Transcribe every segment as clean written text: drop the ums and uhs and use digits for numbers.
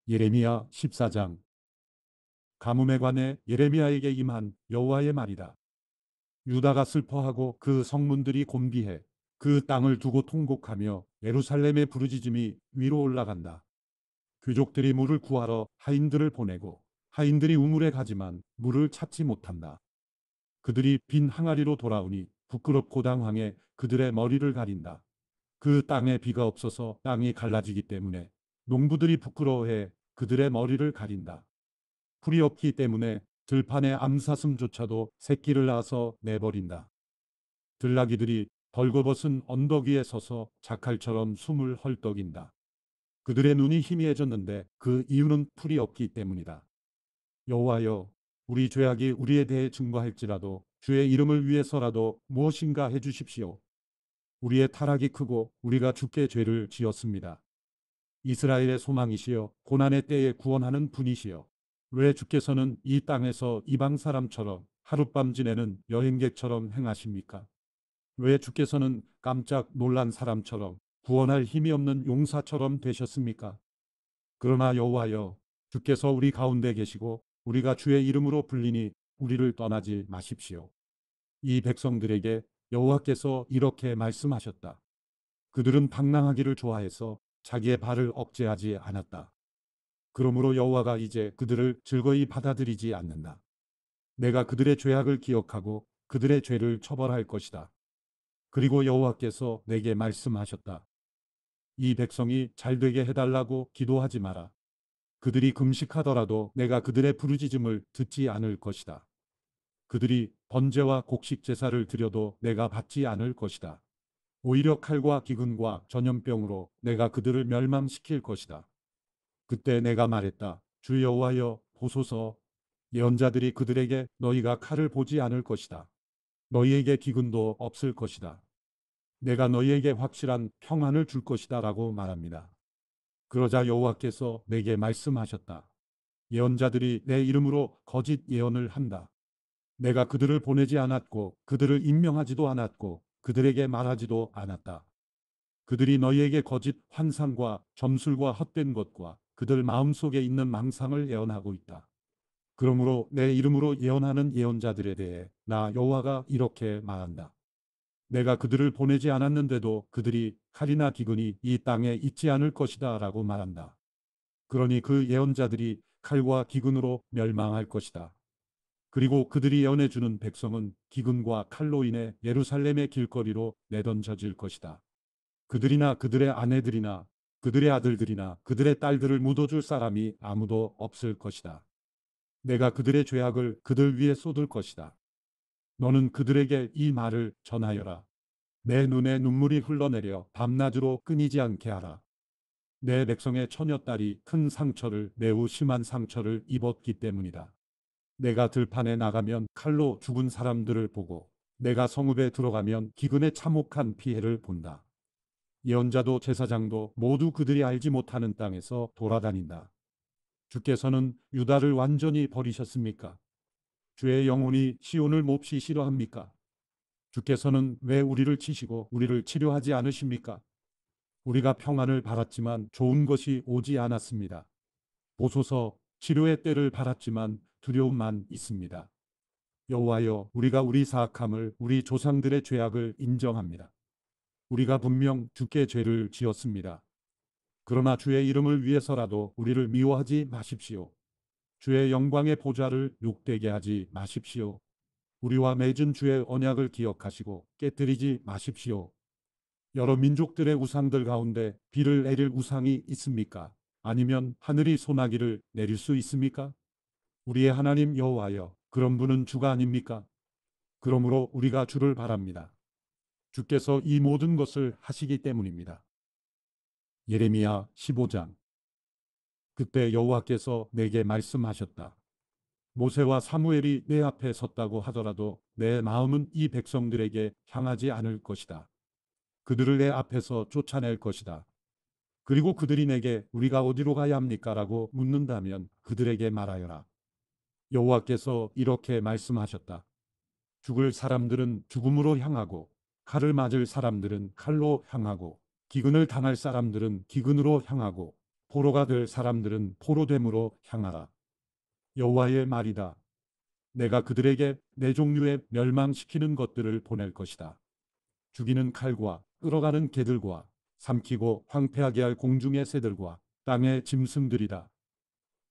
예레미야 14장. 가뭄에 관해 예레미야에게 임한 여호와의 말이다. 유다가 슬퍼하고 그 성문들이 곤비해 그 땅을 두고 통곡하며 예루살렘의 부르짖음이 위로 올라간다. 귀족들이 물을 구하러 하인들을 보내고 하인들이 우물에 가지만 물을 찾지 못한다. 그들이 빈 항아리로 돌아오니 부끄럽고 당황해 그들의 머리를 가린다. 그 땅에 비가 없어서 땅이 갈라지기 때문에 농부들이 부끄러워해 그들의 머리를 가린다. 풀이 없기 때문에 들판의 암사슴조차도 새끼를 낳아서 내버린다. 들나귀들이 벌거벗은 언덕 위에 서서 자칼처럼 숨을 헐떡인다. 그들의 눈이 희미해졌는데 그 이유는 풀이 없기 때문이다. 여호와여, 우리 죄악이 우리에 대해 증거할지라도 주의 이름을 위해서라도 무엇인가 해주십시오. 우리의 타락이 크고 우리가 주께 죄를 지었습니다. 이스라엘의 소망이시여 고난의 때에 구원하는 분이시여 왜 주께서는 이 땅에서 이방 사람처럼 하룻밤 지내는 여행객처럼 행하십니까? 왜 주께서는 깜짝 놀란 사람처럼 구원할 힘이 없는 용사처럼 되셨습니까? 그러나 여호와여, 주께서 우리 가운데 계시고 우리가 주의 이름으로 불리니 우리를 떠나지 마십시오. 이 백성들에게 여호와께서 이렇게 말씀하셨다. 그들은 방랑하기를 좋아해서 자기의 발을 억제하지 않았다. 그러므로 여호와가 이제 그들을 즐거이 받아들이지 않는다. 내가 그들의 죄악을 기억하고 그들의 죄를 처벌할 것이다. 그리고 여호와께서 내게 말씀하셨다. 이 백성이 잘되게 해달라고 기도하지 마라. 그들이 금식하더라도 내가 그들의 부르짖음을 듣지 않을 것이다. 그들이 번제와 곡식 제사를 드려도 내가 받지 않을 것이다. 오히려 칼과 기근과 전염병으로 내가 그들을 멸망시킬 것이다. 그때 내가 말했다. 주 여호와여 보소서. 예언자들이 그들에게 너희가 칼을 보지 않을 것이다. 너희에게 기근도 없을 것이다. 내가 너희에게 확실한 평안을 줄 것이다 라고 말합니다. 그러자 여호와께서 내게 말씀하셨다. 예언자들이 내 이름으로 거짓 예언을 한다. 내가 그들을 보내지 않았고 그들을 임명하지도 않았고 그들에게 말하지도 않았다. 그들이 너희에게 거짓 환상과 점술과 헛된 것과 그들 마음속에 있는 망상을 예언하고 있다. 그러므로 내 이름으로 예언하는 예언자들에 대해 나 여호와가 이렇게 말한다. 내가 그들을 보내지 않았는데도 그들이 칼이나 기근이 이 땅에 있지 않을 것이다 라고 말한다. 그러니 그 예언자들이 칼과 기근으로 멸망할 것이다. 그리고 그들이 예언해주는 백성은 기근과 칼로 인해 예루살렘의 길거리로 내던져질 것이다. 그들이나 그들의 아내들이나 그들의 아들들이나 그들의 딸들을 묻어줄 사람이 아무도 없을 것이다. 내가 그들의 죄악을 그들 위에 쏟을 것이다. 너는 그들에게 이 말을 전하여라. 내 눈에 눈물이 흘러내려 밤낮으로 끊이지 않게 하라. 내 백성의 처녀딸이 큰 상처를 매우 심한 상처를 입었기 때문이다. 내가 들판에 나가면 칼로 죽은 사람들을 보고 내가 성읍에 들어가면 기근의 참혹한 피해를 본다. 예언자도 제사장도 모두 그들이 알지 못하는 땅에서 돌아다닌다. 주께서는 유다를 완전히 버리셨습니까? 주의 영혼이 시온을 몹시 싫어합니까? 주께서는 왜 우리를 치시고 우리를 치료하지 않으십니까? 우리가 평안을 바랐지만 좋은 것이 오지 않았습니다. 보소서, 치료의 때를 바랐지만 두려움만 있습니다. 여호와여, 우리가 우리 사악함을 우리 조상들의 죄악을 인정합니다. 우리가 분명 주께 죄를 지었습니다. 그러나 주의 이름을 위해서라도 우리를 미워하지 마십시오. 주의 영광의 보좌를 욕되게 하지 마십시오. 우리와 맺은 주의 언약을 기억하시고 깨뜨리지 마십시오. 여러 민족들의 우상들 가운데 비를 내릴 우상이 있습니까? 아니면 하늘이 소나기를 내릴 수 있습니까? 우리의 하나님 여호와여, 그런 분은 주가 아닙니까? 그러므로 우리가 주를 바랍니다. 주께서 이 모든 것을 하시기 때문입니다. 예레미야 15장. 그때 여호와께서 내게 말씀하셨다. 모세와 사무엘이 내 앞에 섰다고 하더라도 내 마음은 이 백성들에게 향하지 않을 것이다. 그들을 내 앞에서 쫓아낼 것이다. 그리고 그들이 내게 우리가 어디로 가야 합니까? 라고 묻는다면 그들에게 말하여라. 여호와께서 이렇게 말씀하셨다. 죽을 사람들은 죽음으로 향하고 칼을 맞을 사람들은 칼로 향하고 기근을 당할 사람들은 기근으로 향하고 포로가 될 사람들은 포로됨으로 향하라. 여호와의 말이다. 내가 그들에게 내 종류에 멸망시키는 것들을 보낼 것이다. 죽이는 칼과 끌어가는 개들과 삼키고 황폐하게 할 공중의 새들과 땅의 짐승들이다.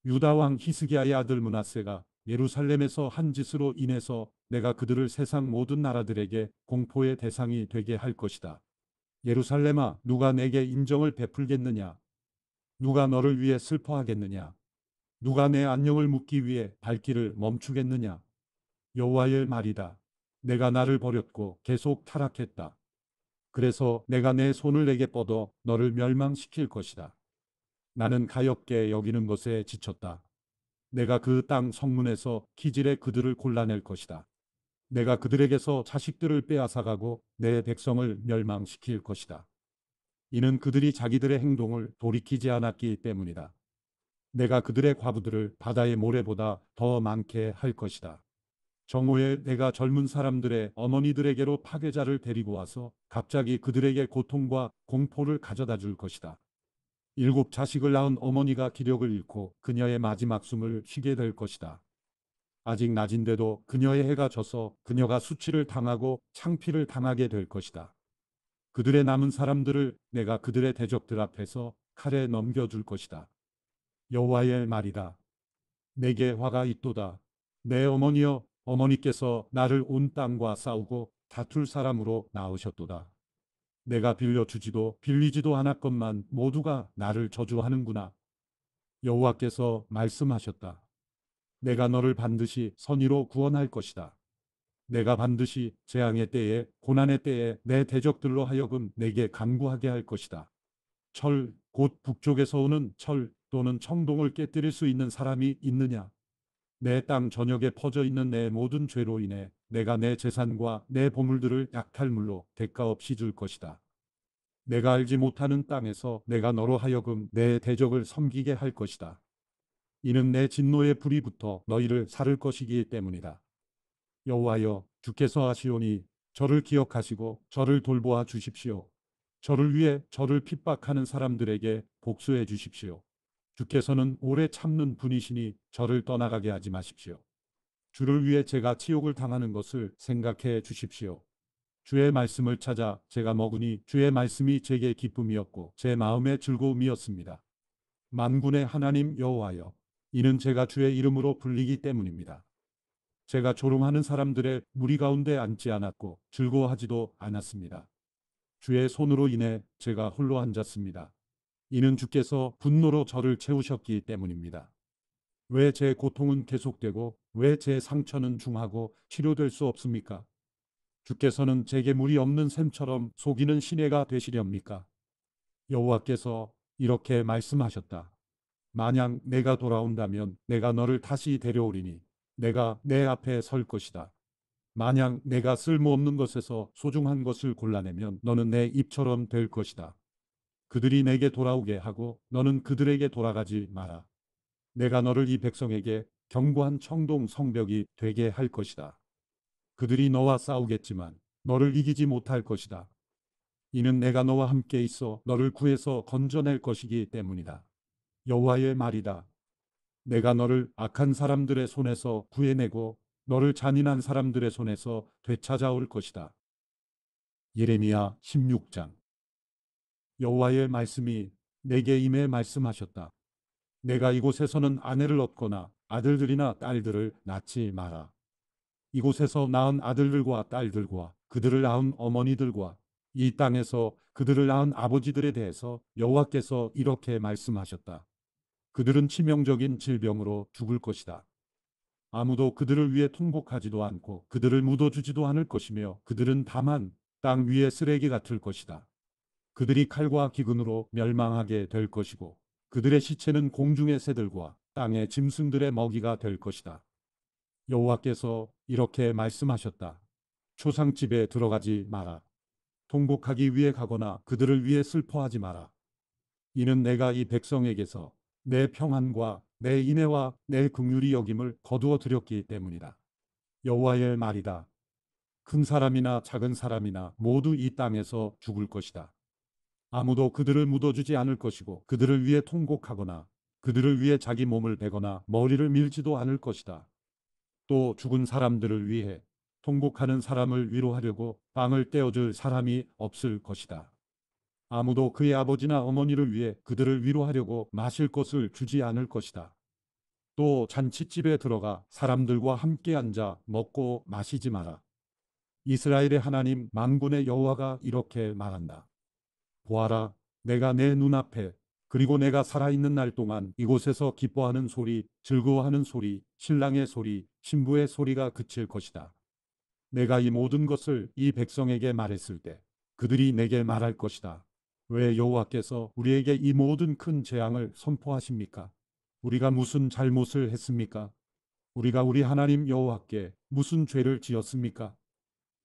유다 왕 히스기야의 아들 므낫세가 예루살렘에서 한 짓으로 인해서 내가 그들을 세상 모든 나라들에게 공포의 대상이 되게 할 것이다. 예루살렘아, 누가 내게 인정을 베풀겠느냐? 누가 너를 위해 슬퍼하겠느냐? 누가 내 안녕을 묻기 위해 발길을 멈추겠느냐? 여호와의 말이다. 내가 나를 버렸고 계속 타락했다. 그래서 내가 내 손을 내게 뻗어 너를 멸망시킬 것이다. 나는 가엾게 여기는 것에 지쳤다. 내가 그 땅 성문에서 기질에 그들을 골라낼 것이다. 내가 그들에게서 자식들을 빼앗아가고 내 백성을 멸망시킬 것이다. 이는 그들이 자기들의 행동을 돌이키지 않았기 때문이다. 내가 그들의 과부들을 바다의 모래보다 더 많게 할 것이다. 정오에 내가 젊은 사람들의 어머니들에게로 파괴자를 데리고 와서 갑자기 그들에게 고통과 공포를 가져다 줄 것이다. 7 자식을 낳은 어머니가 기력을 잃고 그녀의 마지막 숨을 쉬게 될 것이다. 아직 낮인데도 그녀의 해가 져서 그녀가 수치를 당하고 창피를 당하게 될 것이다. 그들의 남은 사람들을 내가 그들의 대적들 앞에서 칼에 넘겨줄 것이다. 여호와의 말이다. 내게 화가 있도다. 내 어머니여, 어머니께서 나를 온 땅과 싸우고 다툴 사람으로 낳으셨도다. 내가 빌려주지도 빌리지도 않았건만 모두가 나를 저주하는구나. 여호와께서 말씀하셨다. 내가 너를 반드시 선의로 구원할 것이다. 내가 반드시 재앙의 때에 고난의 때에 내 대적들로 하여금 내게 간구하게 할 것이다. 철, 곧 북쪽에서 오는 철 또는 청동을 깨뜨릴 수 있는 사람이 있느냐? 내 땅 전역에 퍼져 있는 내 모든 죄로 인해 내가 내 재산과 내 보물들을 약탈물로 대가 없이 줄 것이다. 내가 알지 못하는 땅에서 내가 너로 하여금 내 대적을 섬기게 할 것이다. 이는 내 진노의 불이 붙어 너희를 살을 것이기 때문이다. 여호와여, 주께서 하시오니 저를 기억하시고 저를 돌보아 주십시오. 저를 위해 저를 핍박하는 사람들에게 복수해 주십시오. 주께서는 오래 참는 분이시니 저를 떠나가게 하지 마십시오. 주를 위해 제가 치욕을 당하는 것을 생각해 주십시오. 주의 말씀을 찾아 제가 먹으니 주의 말씀이 제게 기쁨이었고 제 마음의 즐거움이었습니다. 만군의 하나님 여호와여, 이는 제가 주의 이름으로 불리기 때문입니다. 제가 조롱하는 사람들의 무리 가운데 앉지 않았고 즐거워하지도 않았습니다. 주의 손으로 인해 제가 홀로 앉았습니다. 이는 주께서 분노로 저를 채우셨기 때문입니다. 왜 제 고통은 계속되고 왜 제 상처는 중하고 치료될 수 없습니까? 주께서는 제게 무리 없는 샘처럼 속이는 시내가 되시렵니까? 여호와께서 이렇게 말씀하셨다. 만약 내가 돌아온다면 내가 너를 다시 데려오리니 내가 내 앞에 설 것이다. 만약 내가 쓸모없는 것에서 소중한 것을 골라내면 너는 내 입처럼 될 것이다. 그들이 내게 돌아오게 하고 너는 그들에게 돌아가지 마라. 내가 너를 이 백성에게 견고한 청동 성벽이 되게 할 것이다. 그들이 너와 싸우겠지만 너를 이기지 못할 것이다. 이는 내가 너와 함께 있어 너를 구해서 건져낼 것이기 때문이다. 여호와의 말이다. 내가 너를 악한 사람들의 손에서 구해내고 너를 잔인한 사람들의 손에서 되찾아올 것이다. 예레미야 16장. 여호와의 말씀이 내게 임해 말씀하셨다. 내가 이곳에서는 아내를 얻거나 아들들이나 딸들을 낳지 마라. 이곳에서 낳은 아들들과 딸들과 그들을 낳은 어머니들과 이 땅에서 그들을 낳은 아버지들에 대해서 여호와께서 이렇게 말씀하셨다. 그들은 치명적인 질병으로 죽을 것이다. 아무도 그들을 위해 통곡하지도 않고 그들을 묻어주지도 않을 것이며 그들은 다만 땅 위의 쓰레기 같을 것이다. 그들이 칼과 기근으로 멸망하게 될 것이고 그들의 시체는 공중의 새들과 땅의 짐승들의 먹이가 될 것이다. 여호와께서 이렇게 말씀하셨다. 초상집에 들어가지 마라. 통곡하기 위해 가거나 그들을 위해 슬퍼하지 마라. 이는 내가 이 백성에게서 내 평안과 내 인애와 내 긍휼히 여김을 거두어 드렸기 때문이다. 여호와의 말이다. 큰 사람이나 작은 사람이나 모두 이 땅에서 죽을 것이다. 아무도 그들을 묻어주지 않을 것이고 그들을 위해 통곡하거나 그들을 위해 자기 몸을 베거나 머리를 밀지도 않을 것이다. 또 죽은 사람들을 위해 통곡하는 사람을 위로하려고 빵을 떼어줄 사람이 없을 것이다. 아무도 그의 아버지나 어머니를 위해 그들을 위로하려고 마실 것을 주지 않을 것이다. 또 잔치집에 들어가 사람들과 함께 앉아 먹고 마시지 마라. 이스라엘의 하나님 만군의 여호와가 이렇게 말한다. 보아라, 내가 내 눈앞에 그리고 내가 살아있는 날 동안 이곳에서 기뻐하는 소리, 즐거워하는 소리, 신랑의 소리, 신부의 소리가 그칠 것이다. 내가 이 모든 것을 이 백성에게 말했을 때 그들이 내게 말할 것이다. 왜 여호와께서 우리에게 이 모든 큰 재앙을 선포하십니까? 우리가 무슨 잘못을 했습니까? 우리가 우리 하나님 여호와께 무슨 죄를 지었습니까?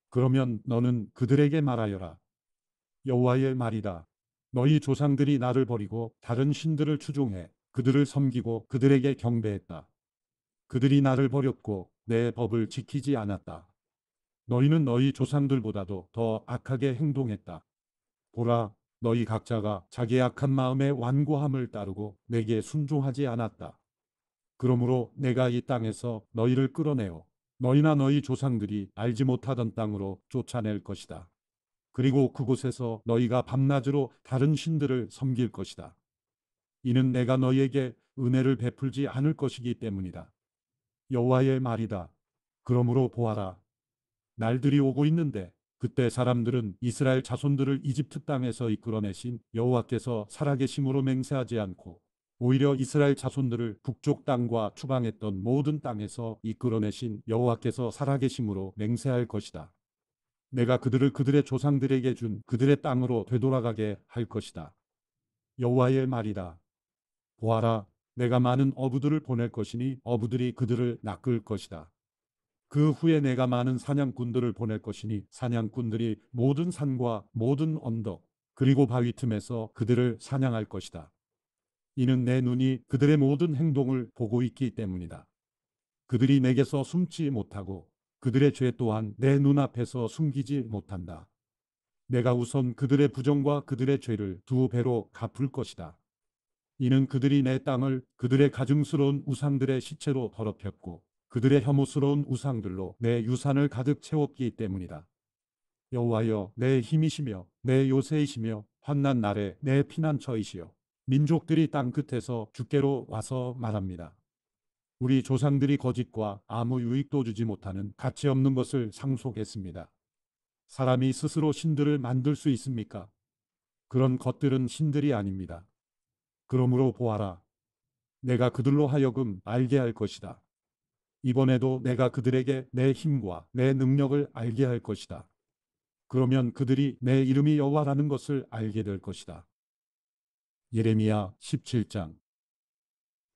그러면 너는 그들에게 말하여라. 여호와의 말이다. 너희 조상들이 나를 버리고 다른 신들을 추종해 그들을 섬기고 그들에게 경배했다. 그들이 나를 버렸고 내 법을 지키지 않았다. 너희는 너희 조상들보다도 더 악하게 행동했다. 보라, 너희 각자가 자기의 악한 마음의 완고함을 따르고 내게 순종하지 않았다. 그러므로 내가 이 땅에서 너희를 끌어내어 너희나 너희 조상들이 알지 못하던 땅으로 쫓아낼 것이다. 그리고 그곳에서 너희가 밤낮으로 다른 신들을 섬길 것이다. 이는 내가 너희에게 은혜를 베풀지 않을 것이기 때문이다. 여호와의 말이다. 그러므로 보아라. 날들이 오고 있는데 그때 사람들은 이스라엘 자손들을 이집트 땅에서 이끌어내신 여호와께서 살아계심으로 맹세하지 않고 오히려 이스라엘 자손들을 북쪽 땅과 추방했던 모든 땅에서 이끌어내신 여호와께서 살아계심으로 맹세할 것이다. 내가 그들을 그들의 조상들에게 준 그들의 땅으로 되돌아가게 할 것이다. 여호와의 말이다. 보아라, 내가 많은 어부들을 보낼 것이니 어부들이 그들을 낚을 것이다. 그 후에 내가 많은 사냥꾼들을 보낼 것이니 사냥꾼들이 모든 산과 모든 언덕 그리고 바위 틈에서 그들을 사냥할 것이다. 이는 내 눈이 그들의 모든 행동을 보고 있기 때문이다. 그들이 내게서 숨지 못하고 그들의 죄 또한 내 눈앞에서 숨기지 못한다. 내가 우선 그들의 부정과 그들의 죄를 두 배로 갚을 것이다. 이는 그들이 내 땅을 그들의 가증스러운 우상들의 시체로 더럽혔고 그들의 혐오스러운 우상들로 내 유산을 가득 채웠기 때문이다. 여호와여, 내 힘이시며 내 요새이시며 환난 날에 내 피난처이시여 민족들이 땅 끝에서 주께로 와서 말합니다. 우리 조상들이 거짓과 아무 유익도 주지 못하는 가치 없는 것을 상속했습니다. 사람이 스스로 신들을 만들 수 있습니까? 그런 것들은 신들이 아닙니다. 그러므로 보아라. 내가 그들로 하여금 알게 할 것이다. 이번에도 내가 그들에게 내 힘과 내 능력을 알게 할 것이다. 그러면 그들이 내 이름이 여호와라는 것을 알게 될 것이다. 예레미야 17장.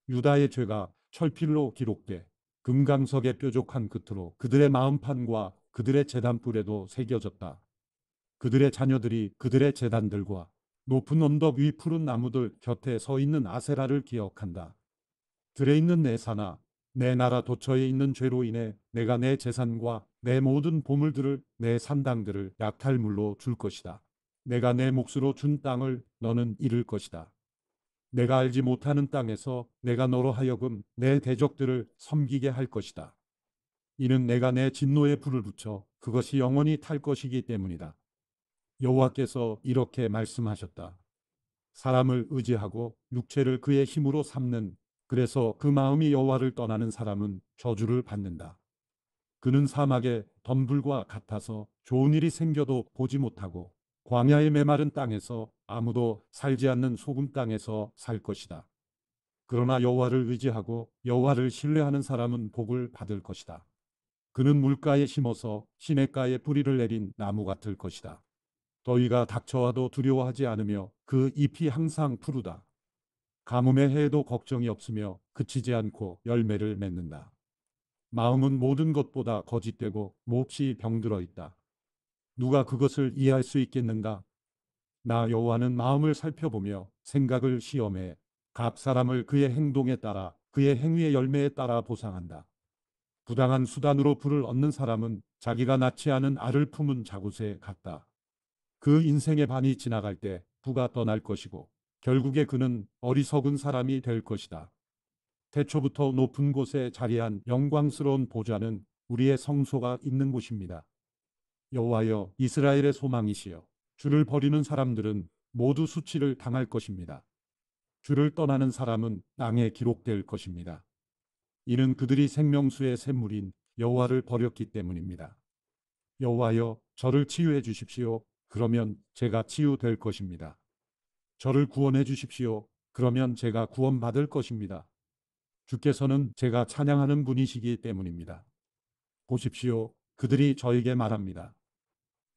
유다의 죄가 철필로 기록돼 금강석의 뾰족한 끝으로 그들의 마음판과 그들의 제단불에도 새겨졌다. 그들의 자녀들이 그들의 제단들과 높은 언덕 위 푸른 나무들 곁에 서 있는 아세라를 기억한다. 들에 있는 내 산아, 내 나라 도처에 있는 죄로 인해 내가 내 재산과 내 모든 보물들을 내 산당들을 약탈물로 줄 것이다. 내가 내 몫으로 준 땅을 너는 잃을 것이다. 내가 알지 못하는 땅에서 내가 너로 하여금 내 대적들을 섬기게 할 것이다. 이는 내가 내 진노에 불을 붙여 그것이 영원히 탈 것이기 때문이다. 여호와께서 이렇게 말씀하셨다. 사람을 의지하고 육체를 그의 힘으로 삼는 그래서 그 마음이 여호와를 떠나는 사람은 저주를 받는다. 그는 사막의 덤불과 같아서 좋은 일이 생겨도 보지 못하고 광야의 메마른 땅에서 아무도 살지 않는 소금 땅에서 살 것이다. 그러나 여호와를 의지하고 여호와를 신뢰하는 사람은 복을 받을 것이다. 그는 물가에 심어서 시냇가에 뿌리를 내린 나무 같을 것이다. 더위가 닥쳐와도 두려워하지 않으며 그 잎이 항상 푸르다. 가뭄의 해에도 걱정이 없으며 그치지 않고 열매를 맺는다. 마음은 모든 것보다 거짓되고 몹시 병들어 있다. 누가 그것을 이해할 수 있겠는가? 나 여호와는 마음을 살펴보며 생각을 시험해 각 사람을 그의 행동에 따라 그의 행위의 열매에 따라 보상한다. 부당한 수단으로 부를 얻는 사람은 자기가 낳지 않은 알을 품은 자굿에 같다. 그 인생의 반이 지나갈 때 부가 떠날 것이고 결국에 그는 어리석은 사람이 될 것이다. 태초부터 높은 곳에 자리한 영광스러운 보좌는 우리의 성소가 있는 곳입니다. 여호와여, 이스라엘의 소망이시여, 주를 버리는 사람들은 모두 수치를 당할 것입니다. 주를 떠나는 사람은 땅에 기록될 것입니다. 이는 그들이 생명수의 샘물인 여호와를 버렸기 때문입니다. 여호와여, 저를 치유해 주십시오. 그러면 제가 치유될 것입니다. 저를 구원해 주십시오. 그러면 제가 구원받을 것입니다. 주께서는 제가 찬양하는 분이시기 때문입니다. 보십시오. 그들이 저에게 말합니다.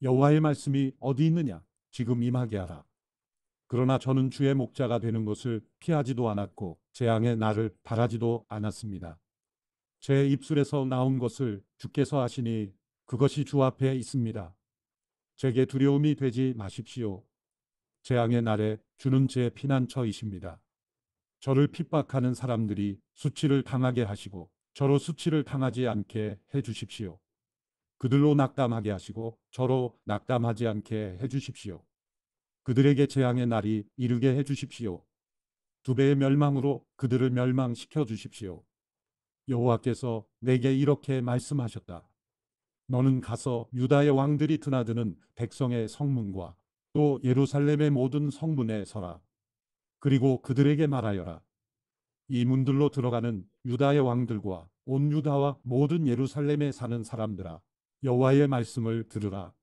여호와의 말씀이 어디 있느냐? 지금 임하게 하라. 그러나 저는 주의 목자가 되는 것을 피하지도 않았고 재앙의 날을 바라지도 않았습니다. 제 입술에서 나온 것을 주께서 아시니 그것이 주 앞에 있습니다. 제게 두려움이 되지 마십시오. 재앙의 날에 주는 제 피난처이십니다. 저를 핍박하는 사람들이 수치를 당하게 하시고 저로 수치를 당하지 않게 해 주십시오. 그들로 낙담하게 하시고 저로 낙담하지 않게 해 주십시오. 그들에게 재앙의 날이 이르게 해 주십시오. 두 배의 멸망으로 그들을 멸망시켜 주십시오. 여호와께서 내게 이렇게 말씀하셨다. 너는 가서 유다의 왕들이 드나드는 백성의 성문과 또 예루살렘의 모든 성문에 서라. 그리고 그들에게 말하여라. 이 문들로 들어가는 유다의 왕들과 온 유다와 모든 예루살렘에 사는 사람들아, 여호와의 말씀을 들으라.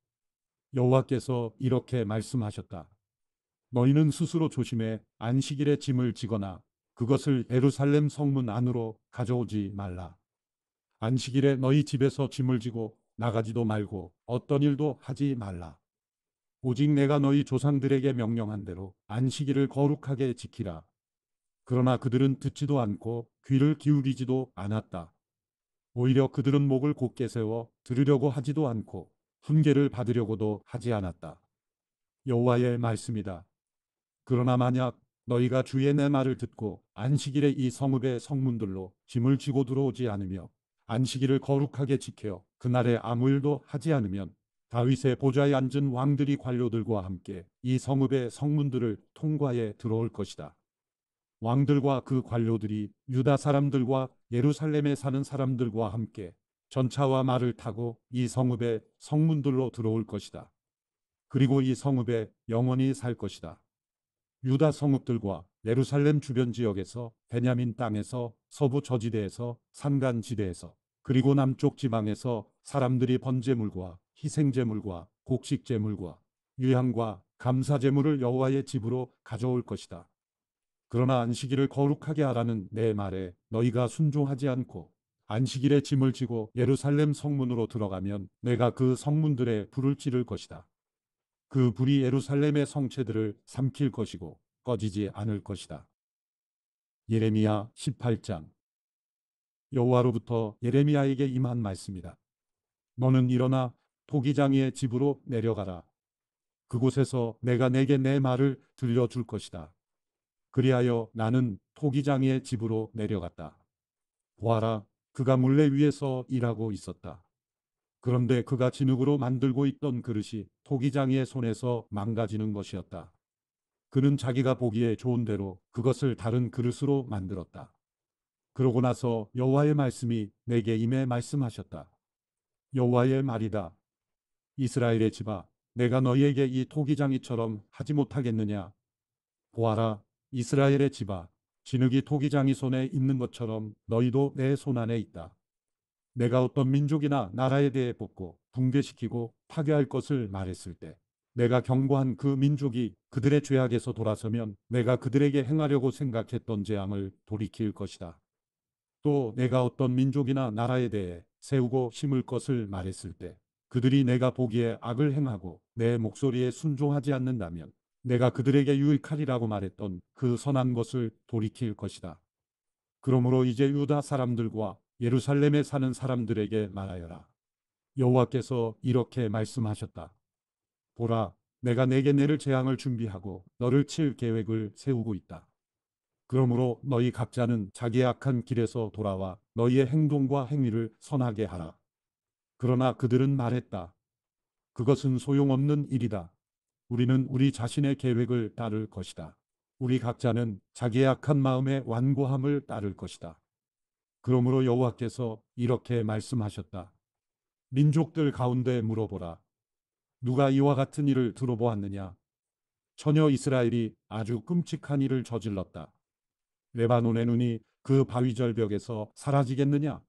여호와께서 이렇게 말씀하셨다. 너희는 스스로 조심해 안식일에 짐을 지거나 그것을 예루살렘 성문 안으로 가져오지 말라. 안식일에 너희 집에서 짐을 지고 나가지도 말고 어떤 일도 하지 말라. 오직 내가 너희 조상들에게 명령한 대로 안식일을 거룩하게 지키라. 그러나 그들은 듣지도 않고 귀를 기울이지도 않았다. 오히려 그들은 목을 곧게 세워 들으려고 하지도 않고 훈계를 받으려고도 하지 않았다. 여호와의 말씀이다. 그러나 만약 너희가 주의 내 말을 듣고 안식일에 이 성읍의 성문들로 짐을 지고 들어오지 않으며 안식일을 거룩하게 지켜 그날에 아무 일도 하지 않으면 다윗의 보좌에 앉은 왕들이 관료들과 함께 이 성읍의 성문들을 통과해 들어올 것이다. 왕들과 그 관료들이 유다 사람들과 예루살렘에 사는 사람들과 함께 전차와 말을 타고 이 성읍의 성문들로 들어올 것이다. 그리고 이 성읍에 영원히 살 것이다. 유다 성읍들과 예루살렘 주변 지역에서 베냐민 땅에서 서부 저지대에서 산간지대에서 그리고 남쪽 지방에서 사람들이 번제물과 희생제물과 곡식제물과 유향과 감사제물을 여호와의 집으로 가져올 것이다. 그러나 안식일을 거룩하게 하라는 내 말에 너희가 순종하지 않고 안식일에 짐을 지고 예루살렘 성문으로 들어가면 내가 그 성문들에 불을 지를 것이다. 그 불이 예루살렘의 성체들을 삼킬 것이고 꺼지지 않을 것이다. 예레미야 18장. 여호와로부터 예레미야에게 임한 말씀이다. 너는 일어나 토기장이의 집으로 내려가라. 그곳에서 내가 내게 내 말을 들려줄 것이다. 그리하여 나는 토기장이의 집으로 내려갔다. 보아라, 그가 물레 위에서 일하고 있었다. 그런데 그가 진흙으로 만들고 있던 그릇이 토기장이의 손에서 망가지는 것이었다. 그는 자기가 보기에 좋은 대로 그것을 다른 그릇으로 만들었다. 그러고 나서 여호와의 말씀이 내게 임해 말씀하셨다. 여호와의 말이다. 이스라엘의 집아, 내가 너희에게 이 토기장이처럼 하지 못하겠느냐? 보아라, 이스라엘의 집아, 진흙이 토기장이 손에 있는 것처럼 너희도 내 손 안에 있다. 내가 어떤 민족이나 나라에 대해 뽑고 붕괴시키고 파괴할 것을 말했을 때 내가 경고한 그 민족이 그들의 죄악에서 돌아서면 내가 그들에게 행하려고 생각했던 재앙을 돌이킬 것이다. 또 내가 어떤 민족이나 나라에 대해 세우고 심을 것을 말했을 때 그들이 내가 보기에 악을 행하고 내 목소리에 순종하지 않는다면 내가 그들에게 유익하리라고 말했던 그 선한 것을 돌이킬 것이다. 그러므로 이제 유다 사람들과 예루살렘에 사는 사람들에게 말하여라. 여호와께서 이렇게 말씀하셨다. 보라, 내가 내게 내릴 재앙을 준비하고 너를 칠 계획을 세우고 있다. 그러므로 너희 각자는 자기의 악한 길에서 돌아와 너희의 행동과 행위를 선하게 하라. 그러나 그들은 말했다. 그것은 소용없는 일이다. 우리는 우리 자신의 계획을 따를 것이다. 우리 각자는 자기의 악한 마음의 완고함을 따를 것이다. 그러므로 여호와께서 이렇게 말씀하셨다. 민족들 가운데 물어보라. 누가 이와 같은 일을 들어보았느냐? 처녀 이스라엘이 아주 끔찍한 일을 저질렀다. 레바논의 눈이 그 바위 절벽에서 사라지겠느냐?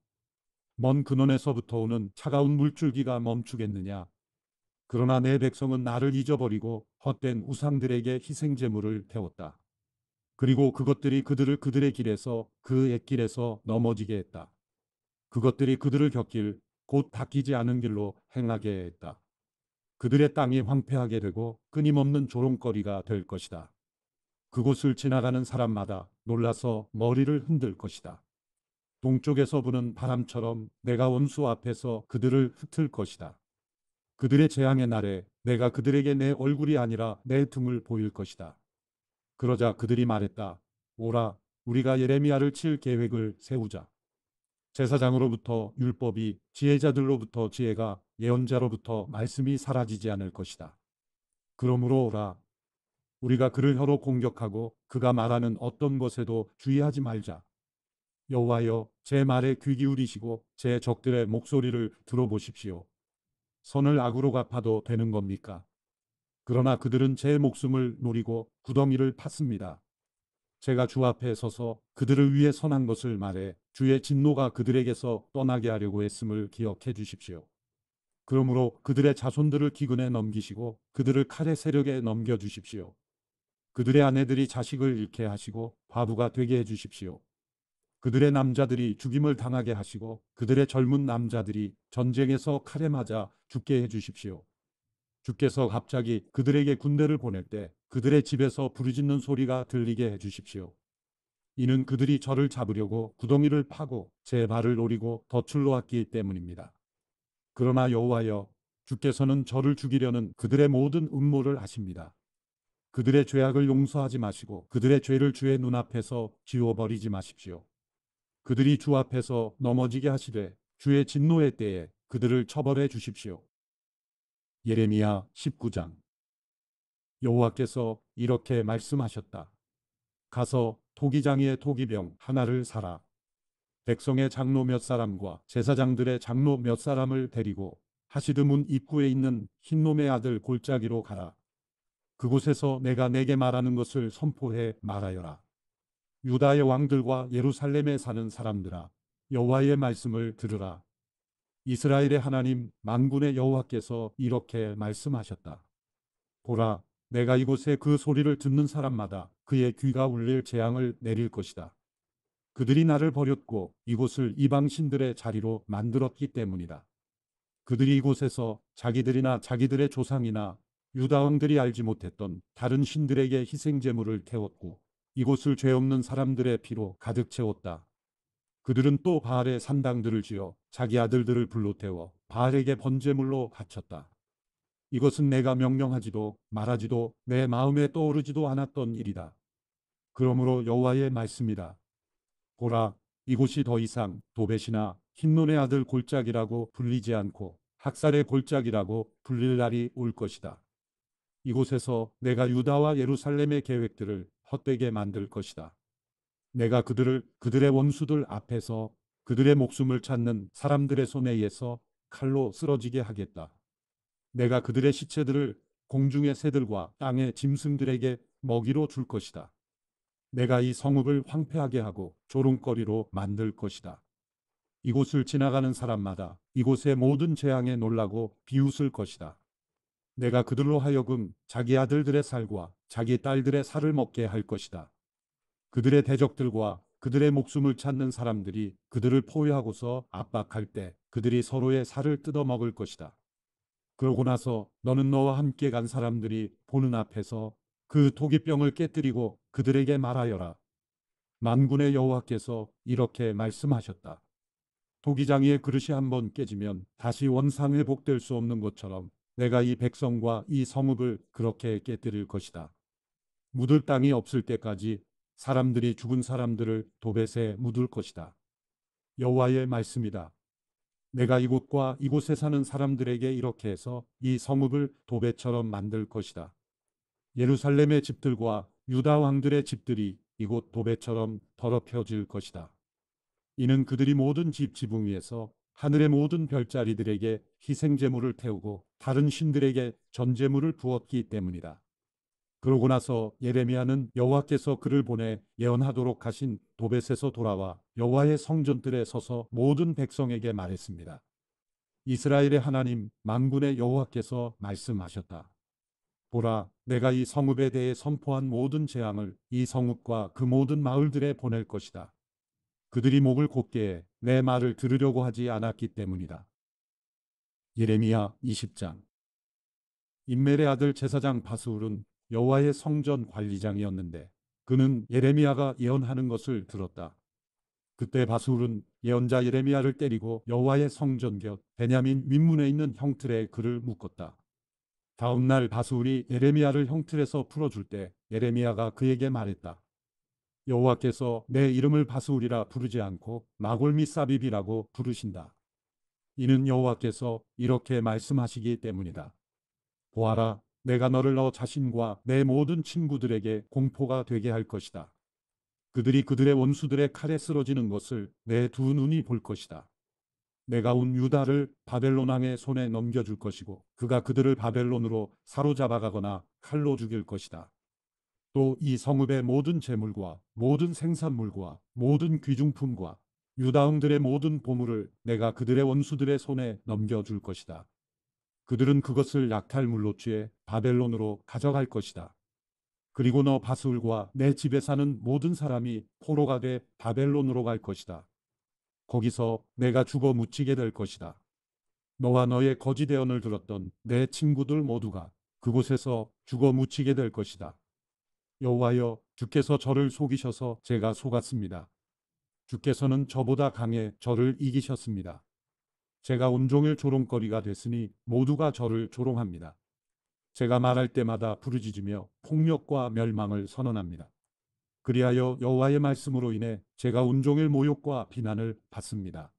먼 근원에서부터 오는 차가운 물줄기가 멈추겠느냐? 그러나 내 백성은 나를 잊어버리고 헛된 우상들에게 희생제물을 태웠다. 그리고 그것들이 그들을 그들의 길에서 그 옛길에서 넘어지게 했다. 그것들이 그들을 곁길 곧 닦이지 않은 길로 행하게 했다. 그들의 땅이 황폐하게 되고 끊임없는 조롱거리가 될 것이다. 그곳을 지나가는 사람마다 놀라서 머리를 흔들 것이다. 동쪽에서 부는 바람처럼 내가 원수 앞에서 그들을 흩을 것이다. 그들의 재앙의 날에 내가 그들에게 내 얼굴이 아니라 내 등을 보일 것이다. 그러자 그들이 말했다. 오라, 우리가 예레미야를 칠 계획을 세우자. 제사장으로부터 율법이, 지혜자들로부터 지혜가, 예언자로부터 말씀이 사라지지 않을 것이다. 그러므로 오라, 우리가 그를 혀로 공격하고 그가 말하는 어떤 것에도 주의하지 말자. 여호와여, 제 말에 귀 기울이시고 제 적들의 목소리를 들어보십시오. 선을 악으로 갚아도 되는 겁니까? 그러나 그들은 제 목숨을 노리고 구덩이를 팠습니다. 제가 주 앞에 서서 그들을 위해 선한 것을 말해 주의 진노가 그들에게서 떠나게 하려고 했음을 기억해 주십시오. 그러므로 그들의 자손들을 기근에 넘기시고 그들을 칼의 세력에 넘겨 주십시오. 그들의 아내들이 자식을 잃게 하시고 과부가 되게 해 주십시오. 그들의 남자들이 죽임을 당하게 하시고 그들의 젊은 남자들이 전쟁에서 칼에 맞아 죽게 해 주십시오. 주께서 갑자기 그들에게 군대를 보낼 때 그들의 집에서 부르짖는 소리가 들리게 해 주십시오. 이는 그들이 저를 잡으려고 구덩이를 파고 제 발을 노리고 덫을 놓았기 때문입니다. 그러나 여호와여, 주께서는 저를 죽이려는 그들의 모든 음모를 아십니다. 그들의 죄악을 용서하지 마시고 그들의 죄를 주의 눈앞에서 지워버리지 마십시오. 그들이 주 앞에서 넘어지게 하시되 주의 진노의 때에 그들을 처벌해 주십시오. 예레미야 19장. 여호와께서 이렇게 말씀하셨다. 가서 토기장이의 토기병 하나를 사라. 백성의 장로 몇 사람과 제사장들의 장로 몇 사람을 데리고 하시드 문 입구에 있는 흰놈의 아들 골짜기로 가라. 그곳에서 내가 내게 말하는 것을 선포해 말하여라. 유다의 왕들과 예루살렘에 사는 사람들아, 여호와의 말씀을 들으라. 이스라엘의 하나님 만군의 여호와께서 이렇게 말씀하셨다. 보라, 내가 이곳에 그 소리를 듣는 사람마다 그의 귀가 울릴 재앙을 내릴 것이다. 그들이 나를 버렸고 이곳을 이방 신들의 자리로 만들었기 때문이다. 그들이 이곳에서 자기들이나 자기들의 조상이나 유다 왕들이 알지 못했던 다른 신들에게 희생제물을 태웠고 이곳을 죄 없는 사람들의 피로 가득 채웠다. 그들은 또 바알의 산당들을 지어 자기 아들들을 불로 태워 바알에게 번제물로 바쳤다. 이것은 내가 명령하지도 말하지도 내 마음에 떠오르지도 않았던 일이다. 그러므로 여호와의 말씀이다. 보라, 이곳이 더 이상 도벳이나 흰논의 아들 골짜기라고 불리지 않고 학살의 골짜기라고 불릴 날이 올 것이다. 이곳에서 내가 유다와 예루살렘의 계획들을 헛되게 만들 것이다. 내가 그들을 그들의 원수들 앞에서 그들의 목숨을 찾는 사람들의 손에 의해서 칼로 쓰러지게 하겠다. 내가 그들의 시체들을 공중의 새들과 땅의 짐승들에게 먹이로 줄 것이다. 내가 이 성읍을 황폐하게 하고 조롱거리로 만들 것이다. 이곳을 지나가는 사람마다 이곳의 모든 재앙에 놀라고 비웃을 것이다. 내가 그들로 하여금 자기 아들들의 살과 자기 딸들의 살을 먹게 할 것이다. 그들의 대적들과 그들의 목숨을 찾는 사람들이 그들을 포위하고서 압박할 때 그들이 서로의 살을 뜯어먹을 것이다. 그러고 나서 너는 너와 함께 간 사람들이 보는 앞에서 그 토기병을 깨뜨리고 그들에게 말하여라. 만군의 여호와께서 이렇게 말씀하셨다. 토기장이의 그릇이 한번 깨지면 다시 원상 회복될 수 없는 것처럼 내가 이 백성과 이 성읍을 그렇게 깨뜨릴 것이다. 묻을 땅이 없을 때까지 사람들이 죽은 사람들을 도벳에 묻을 것이다. 여호와의 말씀이다. 내가 이곳과 이곳에 사는 사람들에게 이렇게 해서 이 성읍을 도벳처럼 만들 것이다. 예루살렘의 집들과 유다 왕들의 집들이 이곳 도배처럼 더럽혀질 것이다. 이는 그들이 모든 집 지붕 위에서 하늘의 모든 별자리들에게 희생제물을 태우고 다른 신들에게 전제물을 부었기 때문이다. 그러고 나서 예레미야는 여호와께서 그를 보내 예언하도록 하신 도벳에서 돌아와 여호와의 성전들에 서서 모든 백성에게 말했습니다. 이스라엘의 하나님 만군의 여호와께서 말씀하셨다. 보라, 내가 이 성읍에 대해 선포한 모든 재앙을 이 성읍과 그 모든 마을들에 보낼 것이다. 그들이 목을 곧게 해 내 말을 들으려고 하지 않았기 때문이다. 예레미야 20장. 임멜의 아들 제사장 바스울은 여호와의 성전 관리장이었는데 그는 예레미야가 예언하는 것을 들었다. 그때 바스울은 예언자 예레미야를 때리고 여호와의 성전 곁 베냐민 윗문에 있는 형틀에 그를 묶었다. 다음 날 바스울이 예레미야를 형틀에서 풀어줄 때 예레미야가 그에게 말했다. 여호와께서 내 이름을 바스울이라 부르지 않고 마골 사빕이라고 부르신다. 이는 여호와께서 이렇게 말씀하시기 때문이다. 보아라, 내가 너를 너 자신과 내 모든 친구들에게 공포가 되게 할 것이다. 그들이 그들의 원수들의 칼에 쓰러지는 것을 내 두 눈이 볼 것이다. 내가 온 유다를 바벨론 왕의 손에 넘겨줄 것이고 그가 그들을 바벨론으로 사로잡아가거나 칼로 죽일 것이다. 또 이 성읍의 모든 재물과 모든 생산물과 모든 귀중품과 유다응들의 모든 보물을 내가 그들의 원수들의 손에 넘겨줄 것이다. 그들은 그것을 약탈물로 취해 바벨론으로 가져갈 것이다. 그리고 너 바스울과 내 집에 사는 모든 사람이 포로가 돼 바벨론으로 갈 것이다. 거기서 내가 죽어 묻히게 될 것이다. 너와 너의 거짓 예언을 들었던 내 친구들 모두가 그곳에서 죽어 묻히게 될 것이다. 여호와여, 주께서 저를 속이셔서 제가 속았습니다. 주께서는 저보다 강해 저를 이기셨습니다. 제가 온종일 조롱거리가 됐으니 모두가 저를 조롱합니다. 제가 말할 때마다 부르짖으며 폭력과 멸망을 선언합니다. 그리하여 여호와의 말씀으로 인해 제가 온종일 모욕과 비난을 받습니다.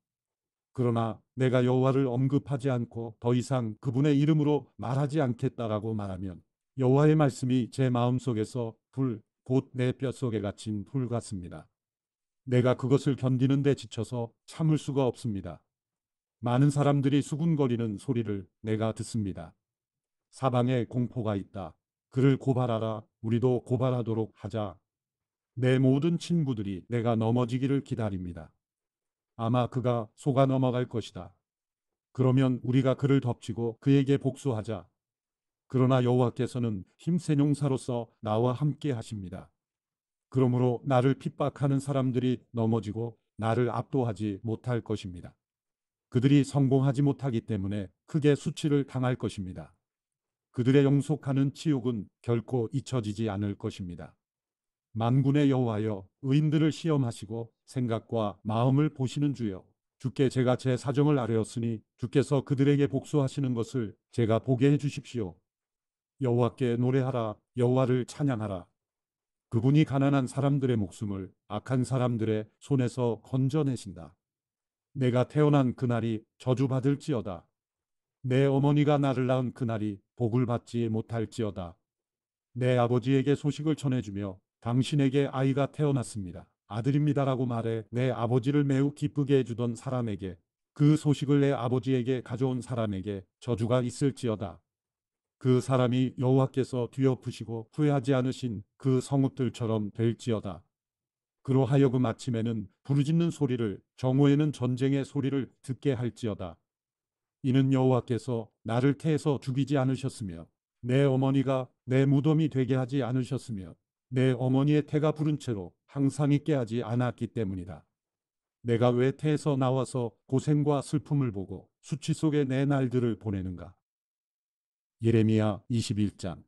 그러나 내가 여호와를 언급하지 않고 더 이상 그분의 이름으로 말하지 않겠다라고 말하면 여호와의 말씀이 제 마음속에서 불, 곧 내 뼛속에 갇힌 불 같습니다. 내가 그것을 견디는 데 지쳐서 참을 수가 없습니다. 많은 사람들이 수군거리는 소리를 내가 듣습니다. 사방에 공포가 있다. 그를 고발하라. 우리도 고발하도록 하자. 내 모든 친구들이 내가 넘어지기를 기다립니다. 아마 그가 속아 넘어갈 것이다. 그러면 우리가 그를 덮치고 그에게 복수하자. 그러나 여호와께서는 힘센 용사로서 나와 함께 하십니다. 그러므로 나를 핍박하는 사람들이 넘어지고 나를 압도하지 못할 것입니다. 그들이 성공하지 못하기 때문에 크게 수치를 당할 것입니다. 그들의 영속하는 치욕은 결코 잊혀지지 않을 것입니다. 만군의 여호와여, 의인들을 시험하시고 생각과 마음을 보시는 주여, 주께 제가 제 사정을 아뢰었으니 주께서 그들에게 복수하시는 것을 제가 보게 해주십시오. 여호와께 노래하라. 여호와를 찬양하라. 그분이 가난한 사람들의 목숨을 악한 사람들의 손에서 건져내신다. 내가 태어난 그날이 저주받을지어다. 내 어머니가 나를 낳은 그날이 복을 받지 못할지어다. 내 아버지에게 소식을 전해주며 당신에게 아이가 태어났습니다. 아들입니다라고 말해 내 아버지를 매우 기쁘게 해주던 사람에게, 그 소식을 내 아버지에게 가져온 사람에게 저주가 있을지어다. 그 사람이 여호와께서 뒤엎으시고 후회하지 않으신 그 성읍들처럼 될지어다. 그로 하여금 아침에는 부르짖는 소리를, 정오에는 전쟁의 소리를 듣게 할지어다. 이는 여호와께서 나를 태에서 죽이지 않으셨으며 내 어머니가 내 무덤이 되게 하지 않으셨으며 내 어머니의 태가 부른 채로 항상 있게 하지 않았기 때문이다. 내가 왜 태에서 나와서 고생과 슬픔을 보고 수치 속에 내 날들을 보내는가? 예레미야 21장.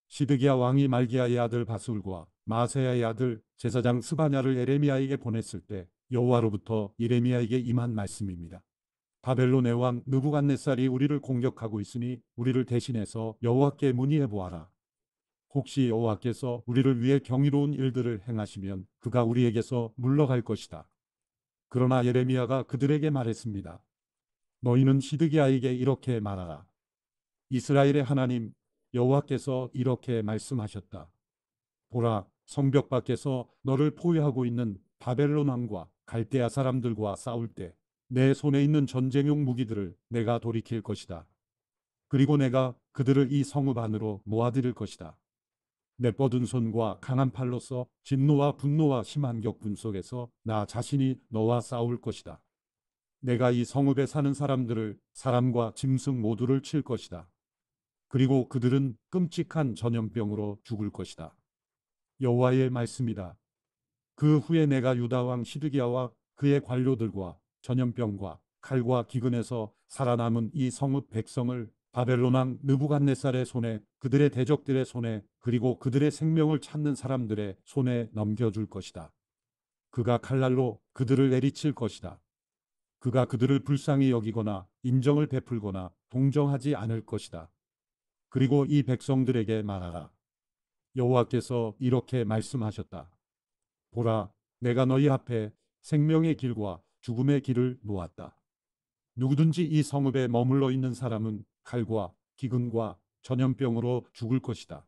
시드기야 왕이 말기야의 아들 바술과 마세야의 아들 제사장 스바냐를 예레미야에게 보냈을 때 여호와로부터 예레미야에게 임한 말씀입니다. 바벨론의 왕 느부갓네살이 우리를 공격하고 있으니 우리를 대신해서 여호와께 문의해 보아라. 혹시 여호와께서 우리를 위해 경이로운 일들을 행하시면 그가 우리에게서 물러갈 것이다. 그러나 예레미야가 그들에게 말했습니다. 너희는 시드기야에게 이렇게 말하라. 이스라엘의 하나님, 여호와께서 이렇게 말씀하셨다. 보라, 성벽 밖에서 너를 포위하고 있는 바벨론 왕과 갈대아 사람들과 싸울 때 내 손에 있는 전쟁용 무기들을 내가 돌이킬 것이다. 그리고 내가 그들을 이 성읍 안으로 모아들일 것이다. 내 뻗은 손과 강한 팔로서 진노와 분노와 심한 격분 속에서 나 자신이 너와 싸울 것이다. 내가 이 성읍에 사는 사람들을 사람과 짐승 모두를 칠 것이다. 그리고 그들은 끔찍한 전염병으로 죽을 것이다. 여호와의 말씀이다. 그 후에 내가 유다 왕 시드기야와 그의 관료들과 전염병과 칼과 기근에서 살아남은 이 성읍 백성을 바벨론 왕 느부갓네살의 손에, 그들의 대적들의 손에, 그리고 그들의 생명을 찾는 사람들의 손에 넘겨줄 것이다. 그가 칼날로 그들을 내리칠 것이다. 그가 그들을 불쌍히 여기거나 인정을 베풀거나 동정하지 않을 것이다. 그리고 이 백성들에게 말하라. 여호와께서 이렇게 말씀하셨다. 보라, 내가 너희 앞에 생명의 길과 죽음의 길을 놓았다. 누구든지 이 성읍에 머물러 있는 사람은 칼과 기근과 전염병으로 죽을 것이다.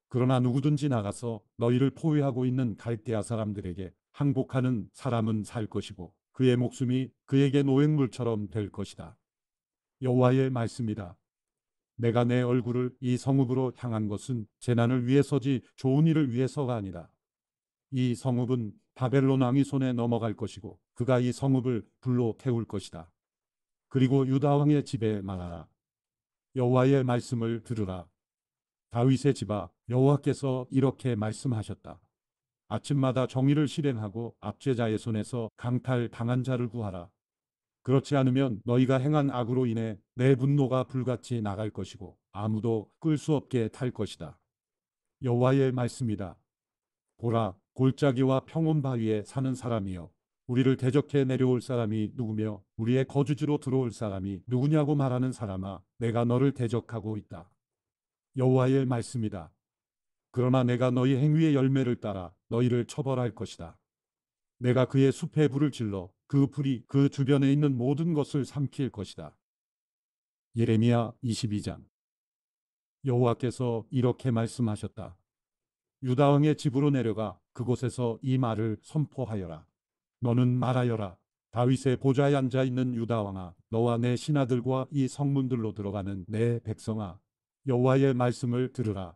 그러나 누구든지 나가서 너희를 포위하고 있는 갈대아 사람들에게 항복하는 사람은 살 것이고 그의 목숨이 그에게 노획물처럼 될 것이다. 여호와의 말씀이다. 내가 내 얼굴을 이 성읍으로 향한 것은 재난을 위해서지 좋은 일을 위해서가 아니라 이 성읍은 바벨론 왕의 손에 넘어갈 것이고 그가 이 성읍을 불로 태울 것이다. 그리고 유다 왕의 집에 말하라. 여호와의 말씀을 들으라. 다윗의 집아, 여호와께서 이렇게 말씀하셨다. 아침마다 정의를 실행하고 압제자의 손에서 강탈 당한 자를 구하라. 그렇지 않으면 너희가 행한 악으로 인해 내 분노가 불같이 나갈 것이고 아무도 끌 수 없게 탈 것이다. 여호와의 말씀이다. 보라, 골짜기와 평온 바위에 사는 사람이여, 우리를 대적해 내려올 사람이 누구며 우리의 거주지로 들어올 사람이 누구냐고 말하는 사람아, 내가 너를 대적하고 있다. 여호와의 말씀이다. 그러나 내가 너희 행위의 열매를 따라 너희를 처벌할 것이다. 내가 그의 숲에 불을 질러 그 불이 그 주변에 있는 모든 것을 삼킬 것이다. 예레미야 22장. 여호와께서 이렇게 말씀하셨다. 유다 왕의 집으로 내려가 그곳에서 이 말을 선포하여라. 너는 말하여라. 다윗의 보좌에 앉아 있는 유다 왕아, 너와 내 신하들과 이 성문들로 들어가는 내 백성아, 여호와의 말씀을 들으라.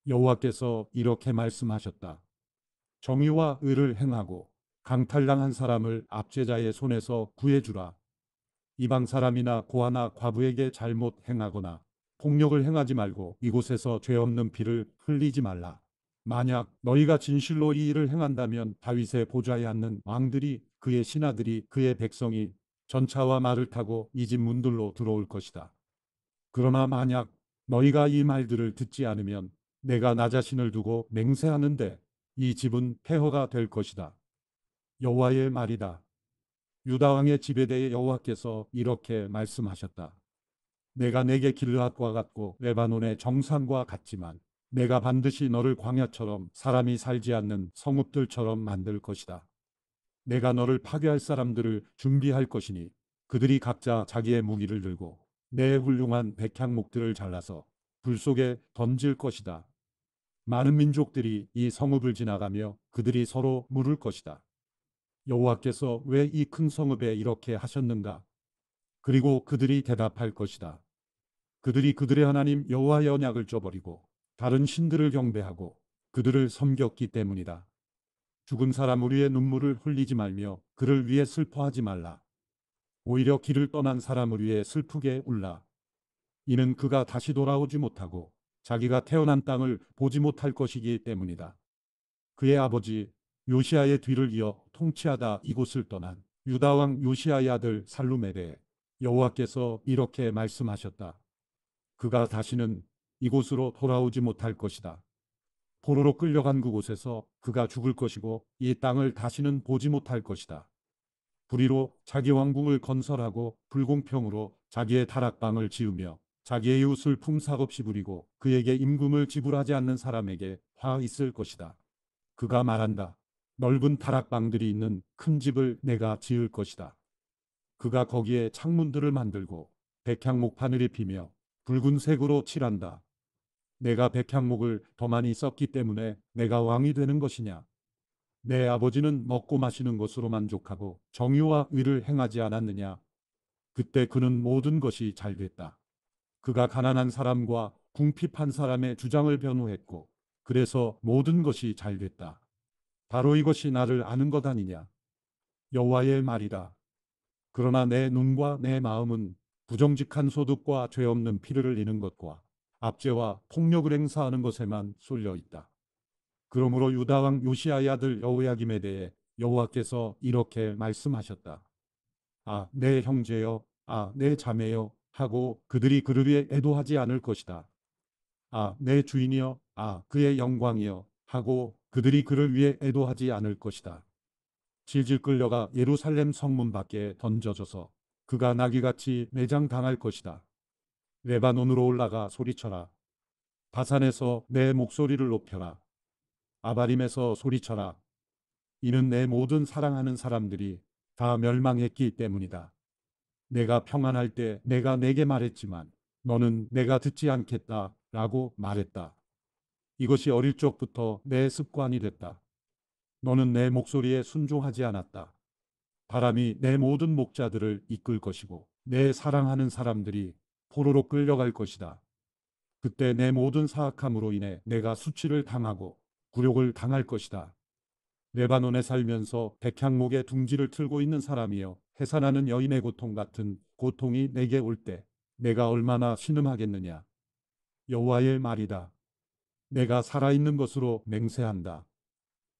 여호와께서 이렇게 말씀하셨다. 정의와 의를 행하고 강탈당한 사람을 압제자의 손에서 구해주라. 이방 사람이나 고아나 과부에게 잘못 행하거나 폭력을 행하지 말고 이곳에서 죄 없는 피를 흘리지 말라. 만약 너희가 진실로 이 일을 행한다면 다윗의 보좌에 앉는 왕들이, 그의 신하들이, 그의 백성이 전차와 말을 타고 이 집 문들로 들어올 것이다. 그러나 만약 너희가 이 말들을 듣지 않으면 내가 나 자신을 두고 맹세하는데 이 집은 폐허가 될 것이다. 여호와의 말이다. 유다 왕의 집에 대해 여호와께서 이렇게 말씀하셨다. 내가 내게 길르앗과 같고 레바논의 정상과 같지만 내가 반드시 너를 광야처럼 사람이 살지 않는 성읍들처럼 만들 것이다. 내가 너를 파괴할 사람들을 준비할 것이니 그들이 각자 자기의 무기를 들고 내 훌륭한 백향목들을 잘라서 불 속에 던질 것이다. 많은 민족들이 이 성읍을 지나가며 그들이 서로 물을 것이다. 여호와께서 왜 이 큰 성읍에 이렇게 하셨는가? 그리고 그들이 대답할 것이다. 그들이 그들의 하나님 여호와의 언약을 저버리고 다른 신들을 경배하고 그들을 섬겼기 때문이다. 죽은 사람 우리의 눈물을 흘리지 말며 그를 위해 슬퍼하지 말라. 오히려 길을 떠난 사람을 위해 슬프게 울라. 이는 그가 다시 돌아오지 못하고 자기가 태어난 땅을 보지 못할 것이기 때문이다. 그의 아버지 요시아의 뒤를 이어 통치하다 이곳을 떠난 유다 왕 요시아의 아들 살룸에 대해 여호와께서 이렇게 말씀하셨다. 그가 다시는 이곳으로 돌아오지 못할 것이다. 포로로 끌려간 그곳에서 그가 죽을 것이고 이 땅을 다시는 보지 못할 것이다. 불의로 자기 왕궁을 건설하고 불공평으로 자기의 다락방을 지으며 자기의 이웃을 품삯 없이 부리고 그에게 임금을 지불하지 않는 사람에게 화 있을 것이다. 그가 말한다. 넓은 다락방들이 있는 큰 집을 내가 지을 것이다. 그가 거기에 창문들을 만들고 백향목 바늘을 피며 붉은 색으로 칠한다. 내가 백향목을 더 많이 썼기 때문에 내가 왕이 되는 것이냐? 내 아버지는 먹고 마시는 것으로 만족하고 정의와 의를 행하지 않았느냐? 그때 그는 모든 것이 잘 됐다. 그가 가난한 사람과 궁핍한 사람의 주장을 변호했고 그래서 모든 것이 잘 됐다. 바로 이것이 나를 아는 것 아니냐? 여호와의 말이다. 그러나 내 눈과 내 마음은 부정직한 소득과 죄 없는 피를 흘리는 것과 압제와 폭력을 행사하는 것에만 쏠려 있다. 그러므로 유다 왕 요시아의 아들 여호야김에 대해 여호와께서 이렇게 말씀하셨다. 아, 내 형제여, 아, 내 자매여 하고 그들이 그를 위해 애도하지 않을 것이다. 아, 내 주인이여, 아, 그의 영광이여 하고 그들이 그를 위해 애도하지 않을 것이다. 질질 끌려가 예루살렘 성문 밖에 던져져서 그가 나귀같이 매장당할 것이다. 레바논으로 올라가 소리쳐라. 바산에서 내 목소리를 높여라. 아바림에서 소리쳐라. 이는 내 모든 사랑하는 사람들이 다 멸망했기 때문이다. 내가 평안할 때 내가 내게 말했지만 너는 내가 듣지 않겠다 라고 말했다. 이것이 어릴 적부터 내 습관이 됐다. 너는 내 목소리에 순종하지 않았다. 바람이 내 모든 목자들을 이끌 것이고 내 사랑하는 사람들이 포로로 끌려갈 것이다. 그때 내 모든 사악함으로 인해 내가 수치를 당하고 굴욕을 당할 것이다. 레바논에 살면서 백향목의 둥지를 틀고 있는 사람이여 해산하는 여인의 고통 같은 고통이 내게 올 때 내가 얼마나 신음하겠느냐. 여호와의 말이다. 내가 살아있는 것으로 맹세한다.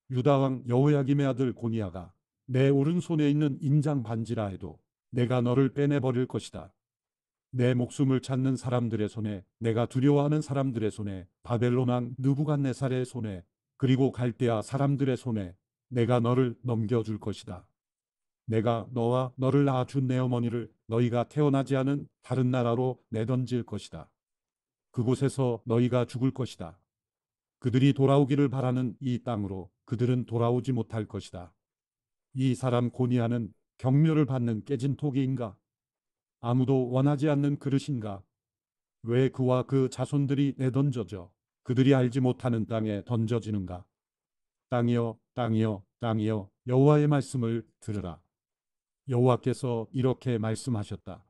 유다 왕 여호야김의 아들 고니야가 내 오른손에 있는 인장 반지라 해도 내가 너를 빼내버릴 것이다. 내 목숨을 찾는 사람들의 손에, 내가 두려워하는 사람들의 손에, 바벨론 왕 느부갓네살의 손에, 그리고 갈대아 사람들의 손에 내가 너를 넘겨줄 것이다. 내가 너와 너를 낳아준 내 어머니를 너희가 태어나지 않은 다른 나라로 내던질 것이다. 그곳에서 너희가 죽을 것이다. 그들이 돌아오기를 바라는 이 땅으로 그들은 돌아오지 못할 것이다. 이 사람 고니아는 경멸을 받는 깨진 토기인가? 아무도 원하지 않는 그릇인가? 왜 그와 그 자손들이 내던져져 그들이 알지 못하는 땅에 던져지는가? 땅이여, 땅이여, 땅이여, 여호와의 말씀을 들으라. 여호와께서 이렇게 말씀하셨다.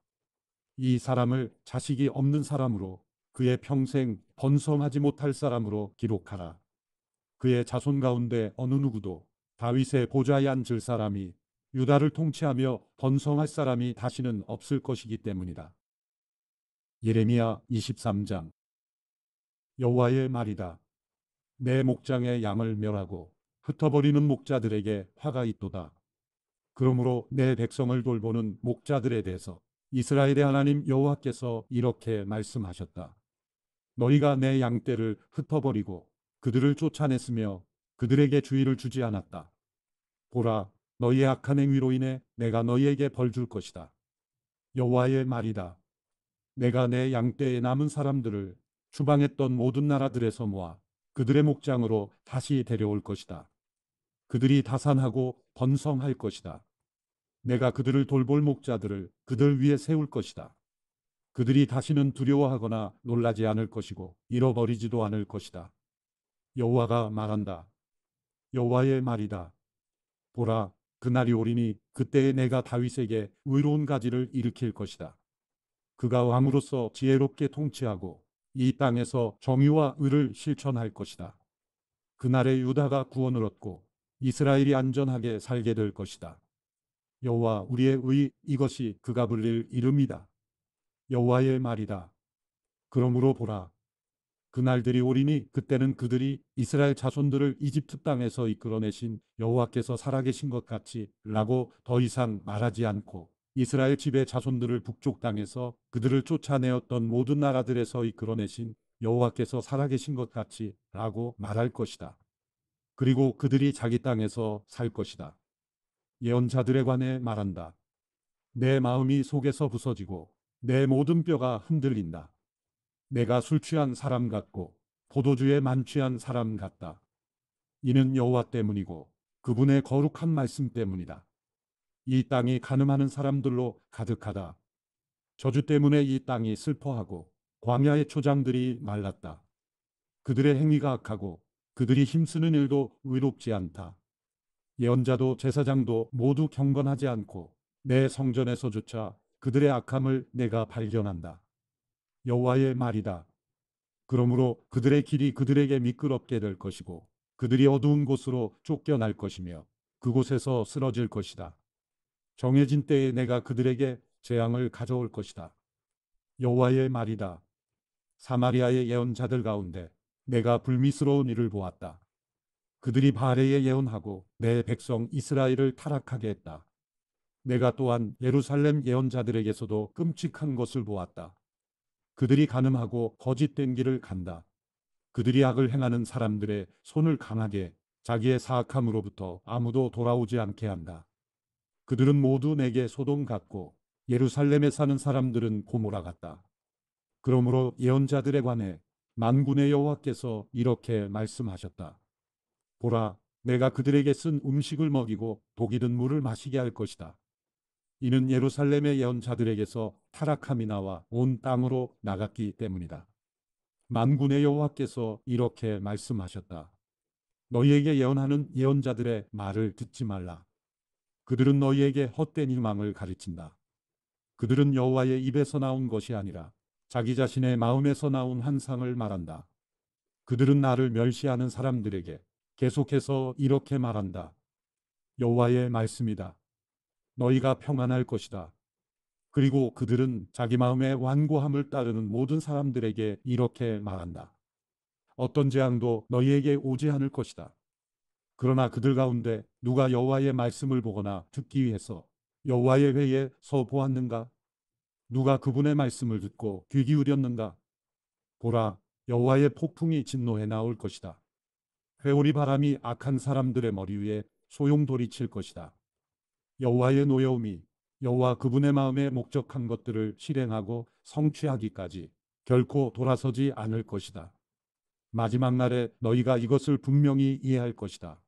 이 사람을 자식이 없는 사람으로 그의 평생 번성하지 못할 사람으로 기록하라. 그의 자손 가운데 어느 누구도 다윗의 보좌에 앉을 사람이 유다를 통치하며 번성할 사람이 다시는 없을 것이기 때문이다. 예레미야 23장. 여호와의 말이다. 내 목장의 양을 멸하고 흩어버리는 목자들에게 화가 있도다. 그러므로 내 백성을 돌보는 목자들에 대해서 이스라엘의 하나님 여호와께서 이렇게 말씀하셨다. 너희가 내 양떼를 흩어버리고 그들을 쫓아냈으며 그들에게 주의를 주지 않았다. 보라, 너희의 악한 행위로 인해 내가 너희에게 벌 줄 것이다. 여호와의 말이다. 내가 내 양떼에 남은 사람들을 추방했던 모든 나라들에서 모아 그들의 목장으로 다시 데려올 것이다. 그들이 다산하고 번성할 것이다. 내가 그들을 돌볼 목자들을 그들 위에 세울 것이다. 그들이 다시는 두려워하거나 놀라지 않을 것이고 잃어버리지도 않을 것이다. 여호와가 말한다. 여호와의 말이다. 보라, 그날이 오리니 그때에 내가 다윗에게 의로운 가지를 일으킬 것이다. 그가 왕으로서 지혜롭게 통치하고 이 땅에서 정의와 의를 실천할 것이다. 그날에 유다가 구원을 얻고 이스라엘이 안전하게 살게 될 것이다. 여호와 우리의 의, 이것이 그가 불릴 이름이다. 여호와의 말이다. 그러므로 보라, 그날들이 오리니 그때는 그들이 이스라엘 자손들을 이집트 땅에서 이끌어내신 여호와께서 살아계신 것 같이 라고 더 이상 말하지 않고 이스라엘 집의 자손들을 북쪽 땅에서 그들을 쫓아내었던 모든 나라들에서 이끌어내신 여호와께서 살아계신 것 같이 라고 말할 것이다. 그리고 그들이 자기 땅에서 살 것이다. 예언자들에 관해 말한다. 내 마음이 속에서 부서지고 내 모든 뼈가 흔들린다. 내가 술 취한 사람 같고 포도주에 만취한 사람 같다. 이는 여호와 때문이고 그분의 거룩한 말씀 때문이다. 이 땅이 간음하는 사람들로 가득하다. 저주 때문에 이 땅이 슬퍼하고 광야의 초장들이 말랐다. 그들의 행위가 악하고 그들이 힘쓰는 일도 의롭지 않다. 예언자도 제사장도 모두 경건하지 않고 내 성전에서조차 그들의 악함을 내가 발견한다. 여호와의 말이다. 그러므로 그들의 길이 그들에게 미끄럽게 될 것이고 그들이 어두운 곳으로 쫓겨날 것이며 그곳에서 쓰러질 것이다. 정해진 때에 내가 그들에게 재앙을 가져올 것이다. 여호와의 말이다. 사마리아의 예언자들 가운데 내가 불미스러운 일을 보았다. 그들이 바알에 예언하고 내 백성 이스라엘을 타락하게 했다. 내가 또한 예루살렘 예언자들에게서도 끔찍한 것을 보았다. 그들이 간음하고 거짓된 길을 간다. 그들이 악을 행하는 사람들의 손을 강하게 자기의 사악함으로부터 아무도 돌아오지 않게 한다. 그들은 모두 내게 소돔 같고 예루살렘에 사는 사람들은 고모라 같다. 그러므로 예언자들에 관해 만군의 여호와께서 이렇게 말씀하셨다. 보라, 내가 그들에게 쓴 음식을 먹이고 독이 든 물을 마시게 할 것이다. 이는 예루살렘의 예언자들에게서 타락함이 나와 온 땅으로 나갔기 때문이다. 만군의 여호와께서 이렇게 말씀하셨다. 너희에게 예언하는 예언자들의 말을 듣지 말라. 그들은 너희에게 헛된 희망을 가르친다. 그들은 여호와의 입에서 나온 것이 아니라 자기 자신의 마음에서 나온 환상을 말한다. 그들은 나를 멸시하는 사람들에게 계속해서 이렇게 말한다. 여호와의 말씀이다. 너희가 평안할 것이다. 그리고 그들은 자기 마음의 완고함을 따르는 모든 사람들에게 이렇게 말한다. 어떤 재앙도 너희에게 오지 않을 것이다. 그러나 그들 가운데 누가 여호와의 말씀을 보거나 듣기 위해서 여호와의 회에 서 보았는가? 누가 그분의 말씀을 듣고 귀 기울였는가? 보라, 여호와의 폭풍이 진노해 나올 것이다. 회오리 바람이 악한 사람들의 머리 위에 소용돌이칠 것이다. 여호와의 노여움이 여호와 그분의 마음에 목적한 것들을 실행하고 성취하기까지 결코 돌아서지 않을 것이다. 마지막 날에 너희가 이것을 분명히 이해할 것이다.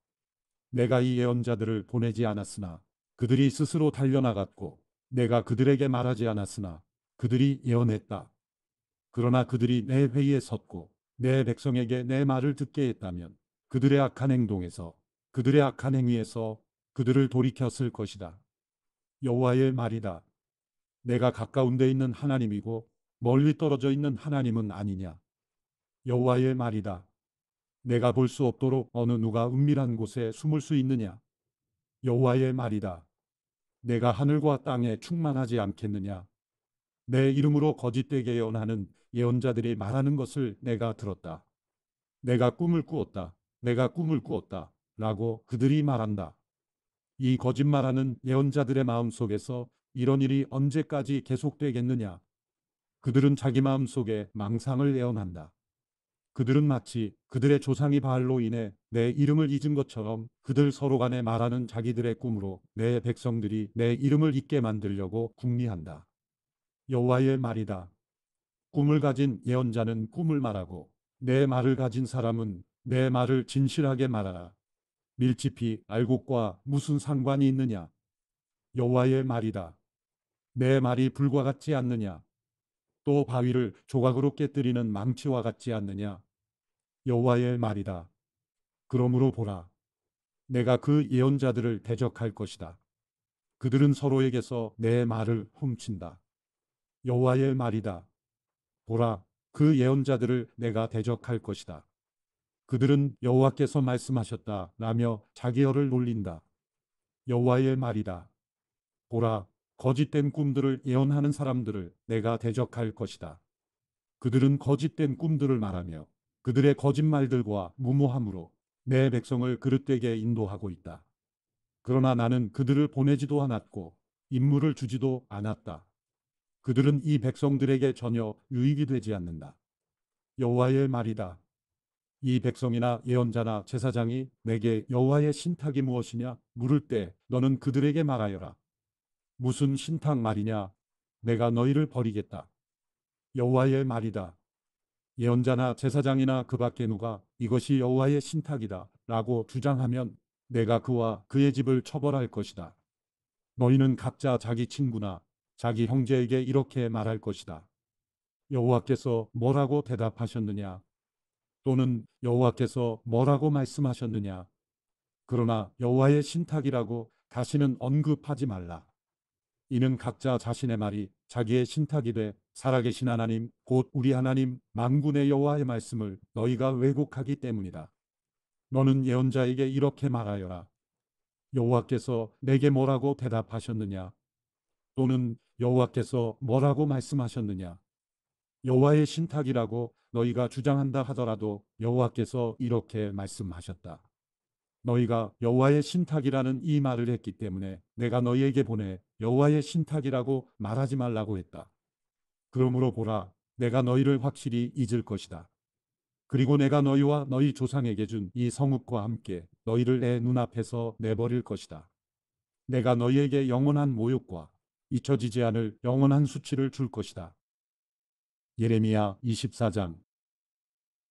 내가 이 예언자들을 보내지 않았으나 그들이 스스로 달려나갔고 내가 그들에게 말하지 않았으나 그들이 예언했다. 그러나 그들이 내 회의에 섰고 내 백성에게 내 말을 듣게 했다면 그들의 악한 행동에서 그들의 악한 행위에서 그들을 돌이켰을 것이다. 여호와의 말이다. 내가 가까운 데 있는 하나님이고 멀리 떨어져 있는 하나님은 아니냐. 여호와의 말이다. 내가 볼 수 없도록 어느 누가 은밀한 곳에 숨을 수 있느냐. 여호와의 말이다. 내가 하늘과 땅에 충만하지 않겠느냐. 내 이름으로 거짓되게 예언하는 예언자들이 말하는 것을 내가 들었다. 내가 꿈을 꾸었다. 내가 꿈을 꾸었다. 라고 그들이 말한다. 이 거짓말하는 예언자들의 마음속에서 이런 일이 언제까지 계속되겠느냐. 그들은 자기 마음속에 망상을 예언한다. 그들은 마치 그들의 조상이 바알로 인해 내 이름을 잊은 것처럼 그들 서로 간에 말하는 자기들의 꿈으로 내 백성들이 내 이름을 잊게 만들려고 궁리한다. 여호와의 말이다. 꿈을 가진 예언자는 꿈을 말하고 내 말을 가진 사람은 내 말을 진실하게 말하라. 밀짚이 알곡과 무슨 상관이 있느냐? 여호와의 말이다. 내 말이 불과 같지 않느냐? 또 바위를 조각으로 깨뜨리는 망치와 같지 않느냐? 여호와의 말이다. 그러므로 보라. 내가 그 예언자들을 대적할 것이다. 그들은 서로에게서 내 말을 훔친다. 여호와의 말이다. 보라, 그 예언자들을 내가 대적할 것이다. 그들은 여호와께서 말씀하셨다 라며 자기 혀를 놀린다. 여호와의 말이다. 보라, 거짓된 꿈들을 예언하는 사람들을 내가 대적할 것이다. 그들은 거짓된 꿈들을 말하며 그들의 거짓말들과 무모함으로 내 백성을 그릇되게 인도하고 있다. 그러나 나는 그들을 보내지도 않았고 임무를 주지도 않았다. 그들은 이 백성들에게 전혀 유익이 되지 않는다. 여호와의 말이다. 이 백성이나 예언자나 제사장이 내게 여호와의 신탁이 무엇이냐 물을 때 너는 그들에게 말하여라. 무슨 신탁 말이냐? 내가 너희를 버리겠다. 여호와의 말이다. 예언자나 제사장이나 그 밖에 누가 이것이 여호와의 신탁이다 라고 주장하면 내가 그와 그의 집을 처벌할 것이다. 너희는 각자 자기 친구나 자기 형제에게 이렇게 말할 것이다. 여호와께서 뭐라고 대답하셨느냐? 또는 여호와께서 뭐라고 말씀하셨느냐. 그러나 여호와의 신탁이라고 다시는 언급하지 말라. 이는 각자 자신의 말이 자기의 신탁이 돼 살아계신 하나님 곧 우리 하나님 만군의 여호와의 말씀을 너희가 왜곡하기 때문이다. 너는 예언자에게 이렇게 말하여라. 여호와께서 내게 뭐라고 대답하셨느냐. 또는 여호와께서 뭐라고 말씀하셨느냐. 여호와의 신탁이라고 너희가 주장한다 하더라도 여호와께서 이렇게 말씀하셨다. 너희가 여호와의 신탁이라는 이 말을 했기 때문에 내가 너희에게 보내 여호와의 신탁이라고 말하지 말라고 했다. 그러므로 보라, 내가 너희를 확실히 잊을 것이다. 그리고 내가 너희와 너희 조상에게 준 이 성읍과 함께 너희를 내 눈앞에서 내버릴 것이다. 내가 너희에게 영원한 모욕과 잊혀지지 않을 영원한 수치를 줄 것이다. 예레미야 24장.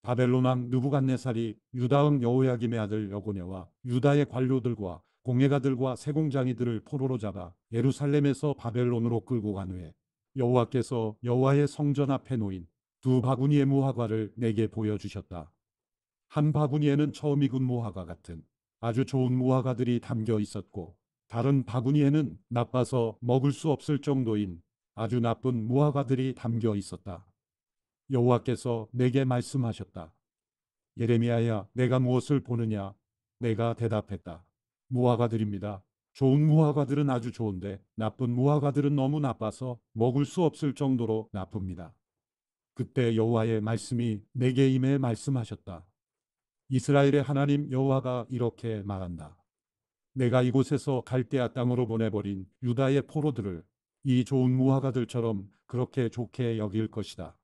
바벨론 왕 느부갓네살이 유다 왕 여호야김의 아들 여고냐와 유다의 관료들과 공예가들과 세공장이들을 포로로 잡아 예루살렘에서 바벨론으로 끌고 간 후에 여호와께서 여호와의 성전 앞에 놓인 두 바구니의 무화과를 내게 보여주셨다. 한 바구니에는 처음 익은 무화과 같은 아주 좋은 무화과들이 담겨 있었고, 다른 바구니에는 나빠서 먹을 수 없을 정도인 아주 나쁜 무화과들이 담겨 있었다. 여호와께서 내게 말씀하셨다. 예레미야야, 내가 무엇을 보느냐? 내가 대답했다. 무화과들입니다. 좋은 무화과들은 아주 좋은데 나쁜 무화과들은 너무 나빠서 먹을 수 없을 정도로 나쁩니다. 그때 여호와의 말씀이 내게 임해 말씀하셨다. 이스라엘의 하나님 여호와가 이렇게 말한다. 내가 이곳에서 갈대아 땅으로 보내버린 유다의 포로들을 이 좋은 무화과들처럼 그렇게 좋게 여길 것이다.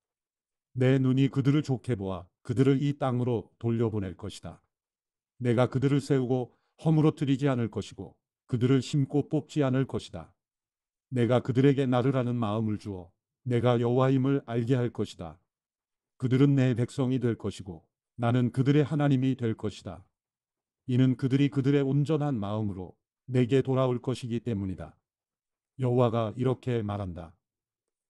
내 눈이 그들을 좋게 보아 그들을 이 땅으로 돌려보낼 것이다. 내가 그들을 세우고 허물어뜨리지 않을 것이고 그들을 심고 뽑지 않을 것이다. 내가 그들에게 나를 아는 마음을 주어 내가 여호와임을 알게 할 것이다. 그들은 내 백성이 될 것이고 나는 그들의 하나님이 될 것이다. 이는 그들이 그들의 온전한 마음으로 내게 돌아올 것이기 때문이다. 여호와가 이렇게 말한다.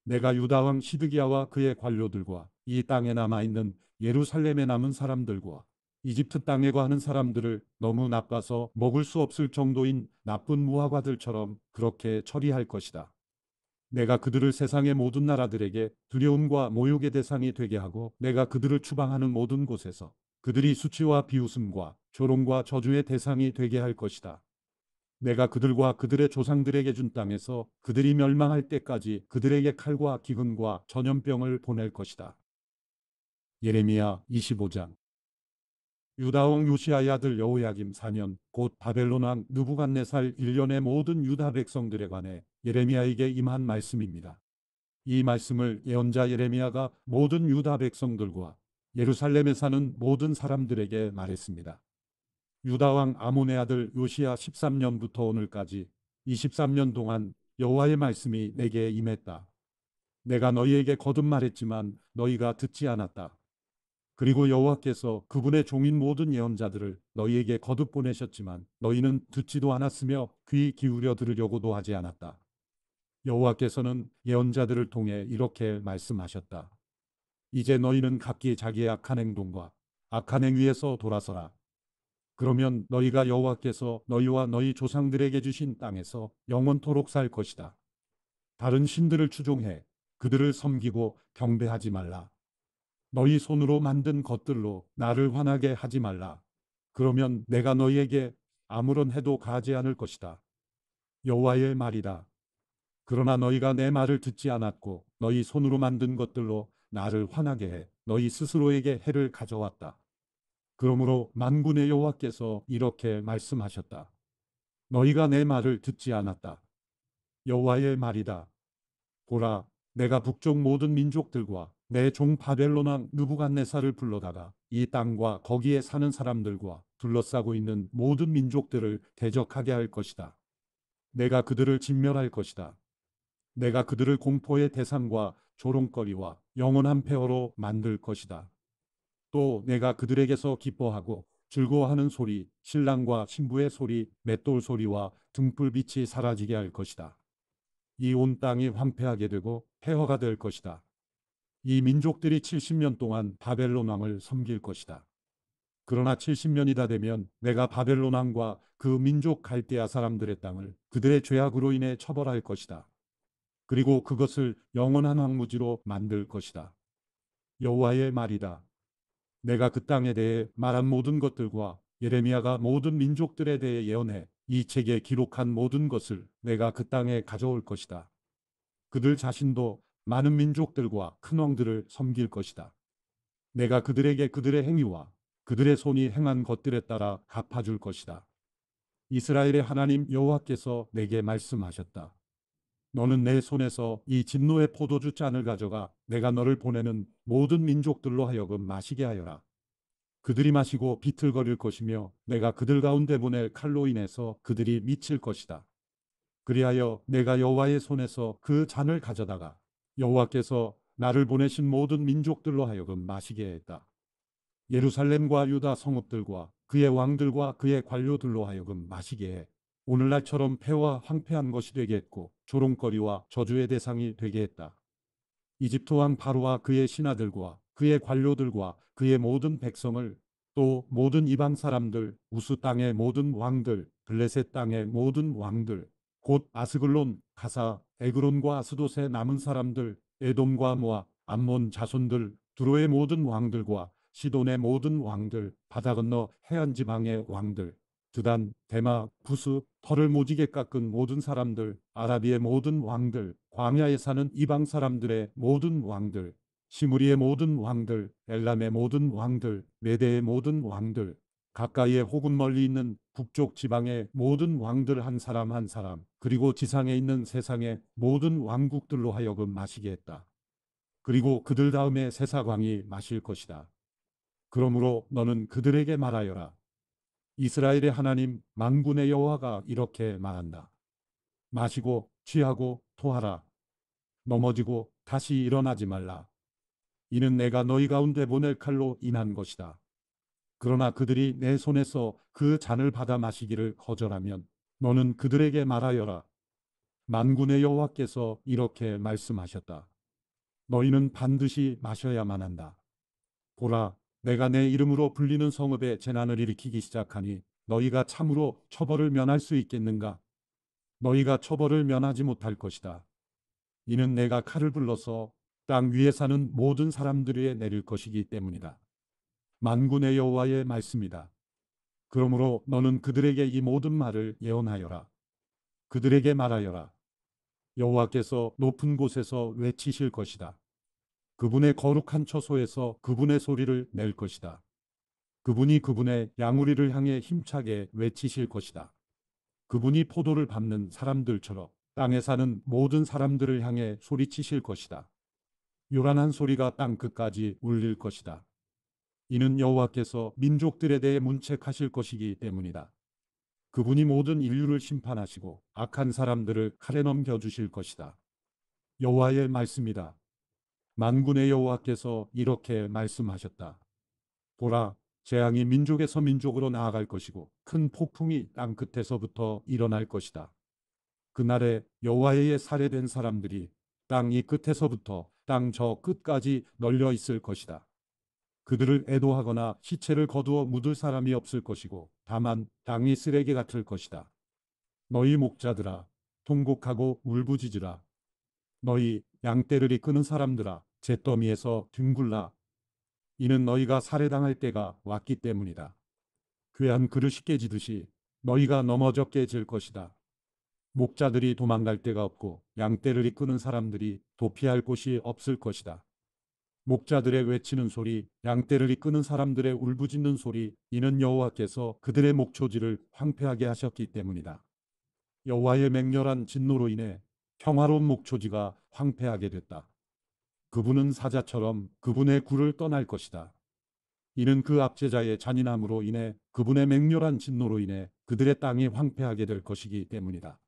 내가 유다 왕 시드기야와 그의 관료들과 이 땅에 남아있는 예루살렘에 남은 사람들과 이집트 땅에 거하는 사람들을 너무 나빠서 먹을 수 없을 정도인 나쁜 무화과들처럼 그렇게 처리할 것이다. 내가 그들을 세상의 모든 나라들에게 두려움과 모욕의 대상이 되게 하고 내가 그들을 추방하는 모든 곳에서 그들이 수치와 비웃음과 조롱과 저주의 대상이 되게 할 것이다. 내가 그들과 그들의 조상들에게 준 땅에서 그들이 멸망할 때까지 그들에게 칼과 기근과 전염병을 보낼 것이다. 예레미야 25장. 유다 왕 요시야의 아들 여호야김 4년 곧 바벨론 왕 느부갓네살 1년의 모든 유다 백성들에 관해 예레미야에게 임한 말씀입니다. 이 말씀을 예언자 예레미야가 모든 유다 백성들과 예루살렘에 사는 모든 사람들에게 말했습니다. 유다 왕 아몬의 아들 요시야 13년부터 오늘까지 23년 동안 여호와의 말씀이 내게 임했다. 내가 너희에게 거듭 말했지만 너희가 듣지 않았다. 그리고 여호와께서 그분의 종인 모든 예언자들을 너희에게 거듭 보내셨지만 너희는 듣지도 않았으며 귀 기울여 들으려고도 하지 않았다. 여호와께서는 예언자들을 통해 이렇게 말씀하셨다. 이제 너희는 각기 자기의 악한 행동과 악한 행위에서 돌아서라. 그러면 너희가 여호와께서 너희와 너희 조상들에게 주신 땅에서 영원토록 살 것이다. 다른 신들을 추종해 그들을 섬기고 경배하지 말라. 너희 손으로 만든 것들로 나를 화나게 하지 말라. 그러면 내가 너희에게 아무런 해도 가하지 않을 것이다. 여호와의 말이다. 그러나 너희가 내 말을 듣지 않았고 너희 손으로 만든 것들로 나를 화나게 해 너희 스스로에게 해를 가져왔다. 그러므로 만군의 여호와께서 이렇게 말씀하셨다. 너희가 내 말을 듣지 않았다. 여호와의 말이다. 보라, 내가 북쪽 모든 민족들과 내 종 바벨론 왕 느부갓네살을 불러다가 이 땅과 거기에 사는 사람들과 둘러싸고 있는 모든 민족들을 대적하게 할 것이다. 내가 그들을 진멸할 것이다. 내가 그들을 공포의 대상과 조롱거리와 영원한 폐허로 만들 것이다. 또 내가 그들에게서 기뻐하고 즐거워하는 소리, 신랑과 신부의 소리, 맷돌 소리와 등불빛이 사라지게 할 것이다. 이 온 땅이 황폐하게 되고 폐허가 될 것이다. 이 민족들이 70년 동안 바벨론 왕을 섬길 것이다. 그러나 70년이 다 되면 내가 바벨론 왕과 그 민족 갈대아 사람들의 땅을 그들의 죄악으로 인해 처벌할 것이다. 그리고 그것을 영원한 황무지로 만들 것이다. 여호와의 말이다. 내가 그 땅에 대해 말한 모든 것들과 예레미야가 모든 민족들에 대해 예언해 이 책에 기록한 모든 것을 내가 그 땅에 가져올 것이다. 그들 자신도 많은 민족들과 큰 왕들을 섬길 것이다. 내가 그들에게 그들의 행위와 그들의 손이 행한 것들에 따라 갚아줄 것이다. 이스라엘의 하나님 여호와께서 내게 말씀하셨다. 너는 내 손에서 이 진노의 포도주 잔을 가져가 내가 너를 보내는 모든 민족들로 하여금 마시게 하여라. 그들이 마시고 비틀거릴 것이며 내가 그들 가운데 보낼 칼로 인해서 그들이 미칠 것이다. 그리하여 내가 여호와의 손에서 그 잔을 가져다가 여호와께서 나를 보내신 모든 민족들로 하여금 마시게 했다. 예루살렘과 유다 성읍들과 그의 왕들과 그의 관료들로 하여금 마시게 해 오늘날처럼 폐와 황폐한 것이 되게 했고 조롱거리와 저주의 대상이 되게 했다. 이집트 왕 바로와 그의 신하들과 그의 관료들과 그의 모든 백성을 또 모든 이방 사람들, 우스 땅의 모든 왕들, 블레셋 땅의 모든 왕들, 곧 아스글론, 가사, 에그론과 아스돗의 남은 사람들, 에돔과 모압, 암몬 자손들, 두로의 모든 왕들과 시돈의 모든 왕들, 바다 건너 해안 지방의 왕들, 드단, 데마, 부스, 털을 모지게 깎은 모든 사람들, 아라비의 모든 왕들, 광야에 사는 이방 사람들의 모든 왕들, 시무리의 모든 왕들, 엘람의 모든 왕들, 메대의 모든 왕들, 가까이에 혹은 멀리 있는 북쪽 지방의 모든 왕들 한 사람 한 사람, 그리고 지상에 있는 세상의 모든 왕국들로 하여금 마시게 했다. 그리고 그들 다음에 세사광이 마실 것이다. 그러므로 너는 그들에게 말하여라. 이스라엘의 하나님 만군의 여호와가 이렇게 말한다. 마시고 취하고 토하라. 넘어지고 다시 일어나지 말라. 이는 내가 너희 가운데 보낼 칼로 인한 것이다. 그러나 그들이 내 손에서 그 잔을 받아 마시기를 거절하면 너는 그들에게 말하여라. 만군의 여호와께서 이렇게 말씀하셨다. 너희는 반드시 마셔야만 한다. 보라, 내가 내 이름으로 불리는 성읍에 재난을 일으키기 시작하니 너희가 참으로 처벌을 면할 수 있겠는가? 너희가 처벌을 면하지 못할 것이다. 이는 내가 칼을 불러서 땅 위에 사는 모든 사람들 위에 내릴 것이기 때문이다. 만군의 여호와의 말씀이다. 그러므로 너는 그들에게 이 모든 말을 예언하여라. 그들에게 말하여라. 여호와께서 높은 곳에서 외치실 것이다. 그분의 거룩한 처소에서 그분의 소리를 낼 것이다. 그분이 그분의 양우리를 향해 힘차게 외치실 것이다. 그분이 포도를 밟는 사람들처럼 땅에 사는 모든 사람들을 향해 소리치실 것이다. 요란한 소리가 땅 끝까지 울릴 것이다. 이는 여호와께서 민족들에 대해 문책하실 것이기 때문이다. 그분이 모든 인류를 심판하시고 악한 사람들을 칼에 넘겨주실 것이다. 여호와의 말씀이다. 만군의 여호와께서 이렇게 말씀하셨다. 보라, 재앙이 민족에서 민족으로 나아갈 것이고 큰 폭풍이 땅 끝에서부터 일어날 것이다. 그날에 여호와의 살해된 사람들이 땅 이 끝에서부터 땅 저 끝까지 널려 있을 것이다. 그들을 애도하거나 시체를 거두어 묻을 사람이 없을 것이고 다만 땅이 쓰레기 같을 것이다. 너희 목자들아, 통곡하고 울부짖으라. 너희 양떼를 이끄는 사람들아, 잿더미에서 뒹굴라. 이는 너희가 살해당할 때가 왔기 때문이다. 괴한 그릇이 깨지듯이 너희가 넘어져 깨질 것이다. 목자들이 도망갈 데가 없고 양떼를 이끄는 사람들이 도피할 곳이 없을 것이다. 목자들의 외치는 소리, 양떼를 이끄는 사람들의 울부짖는 소리, 이는 여호와께서 그들의 목초지를 황폐하게 하셨기 때문이다. 여호와의 맹렬한 진노로 인해 평화로운 목초지가 황폐하게 됐다. 그분은 사자처럼 그분의 굴을 떠날 것이다. 이는 그 압제자의 잔인함으로 인해 그분의 맹렬한 진노로 인해 그들의 땅이 황폐하게 될 것이기 때문이다.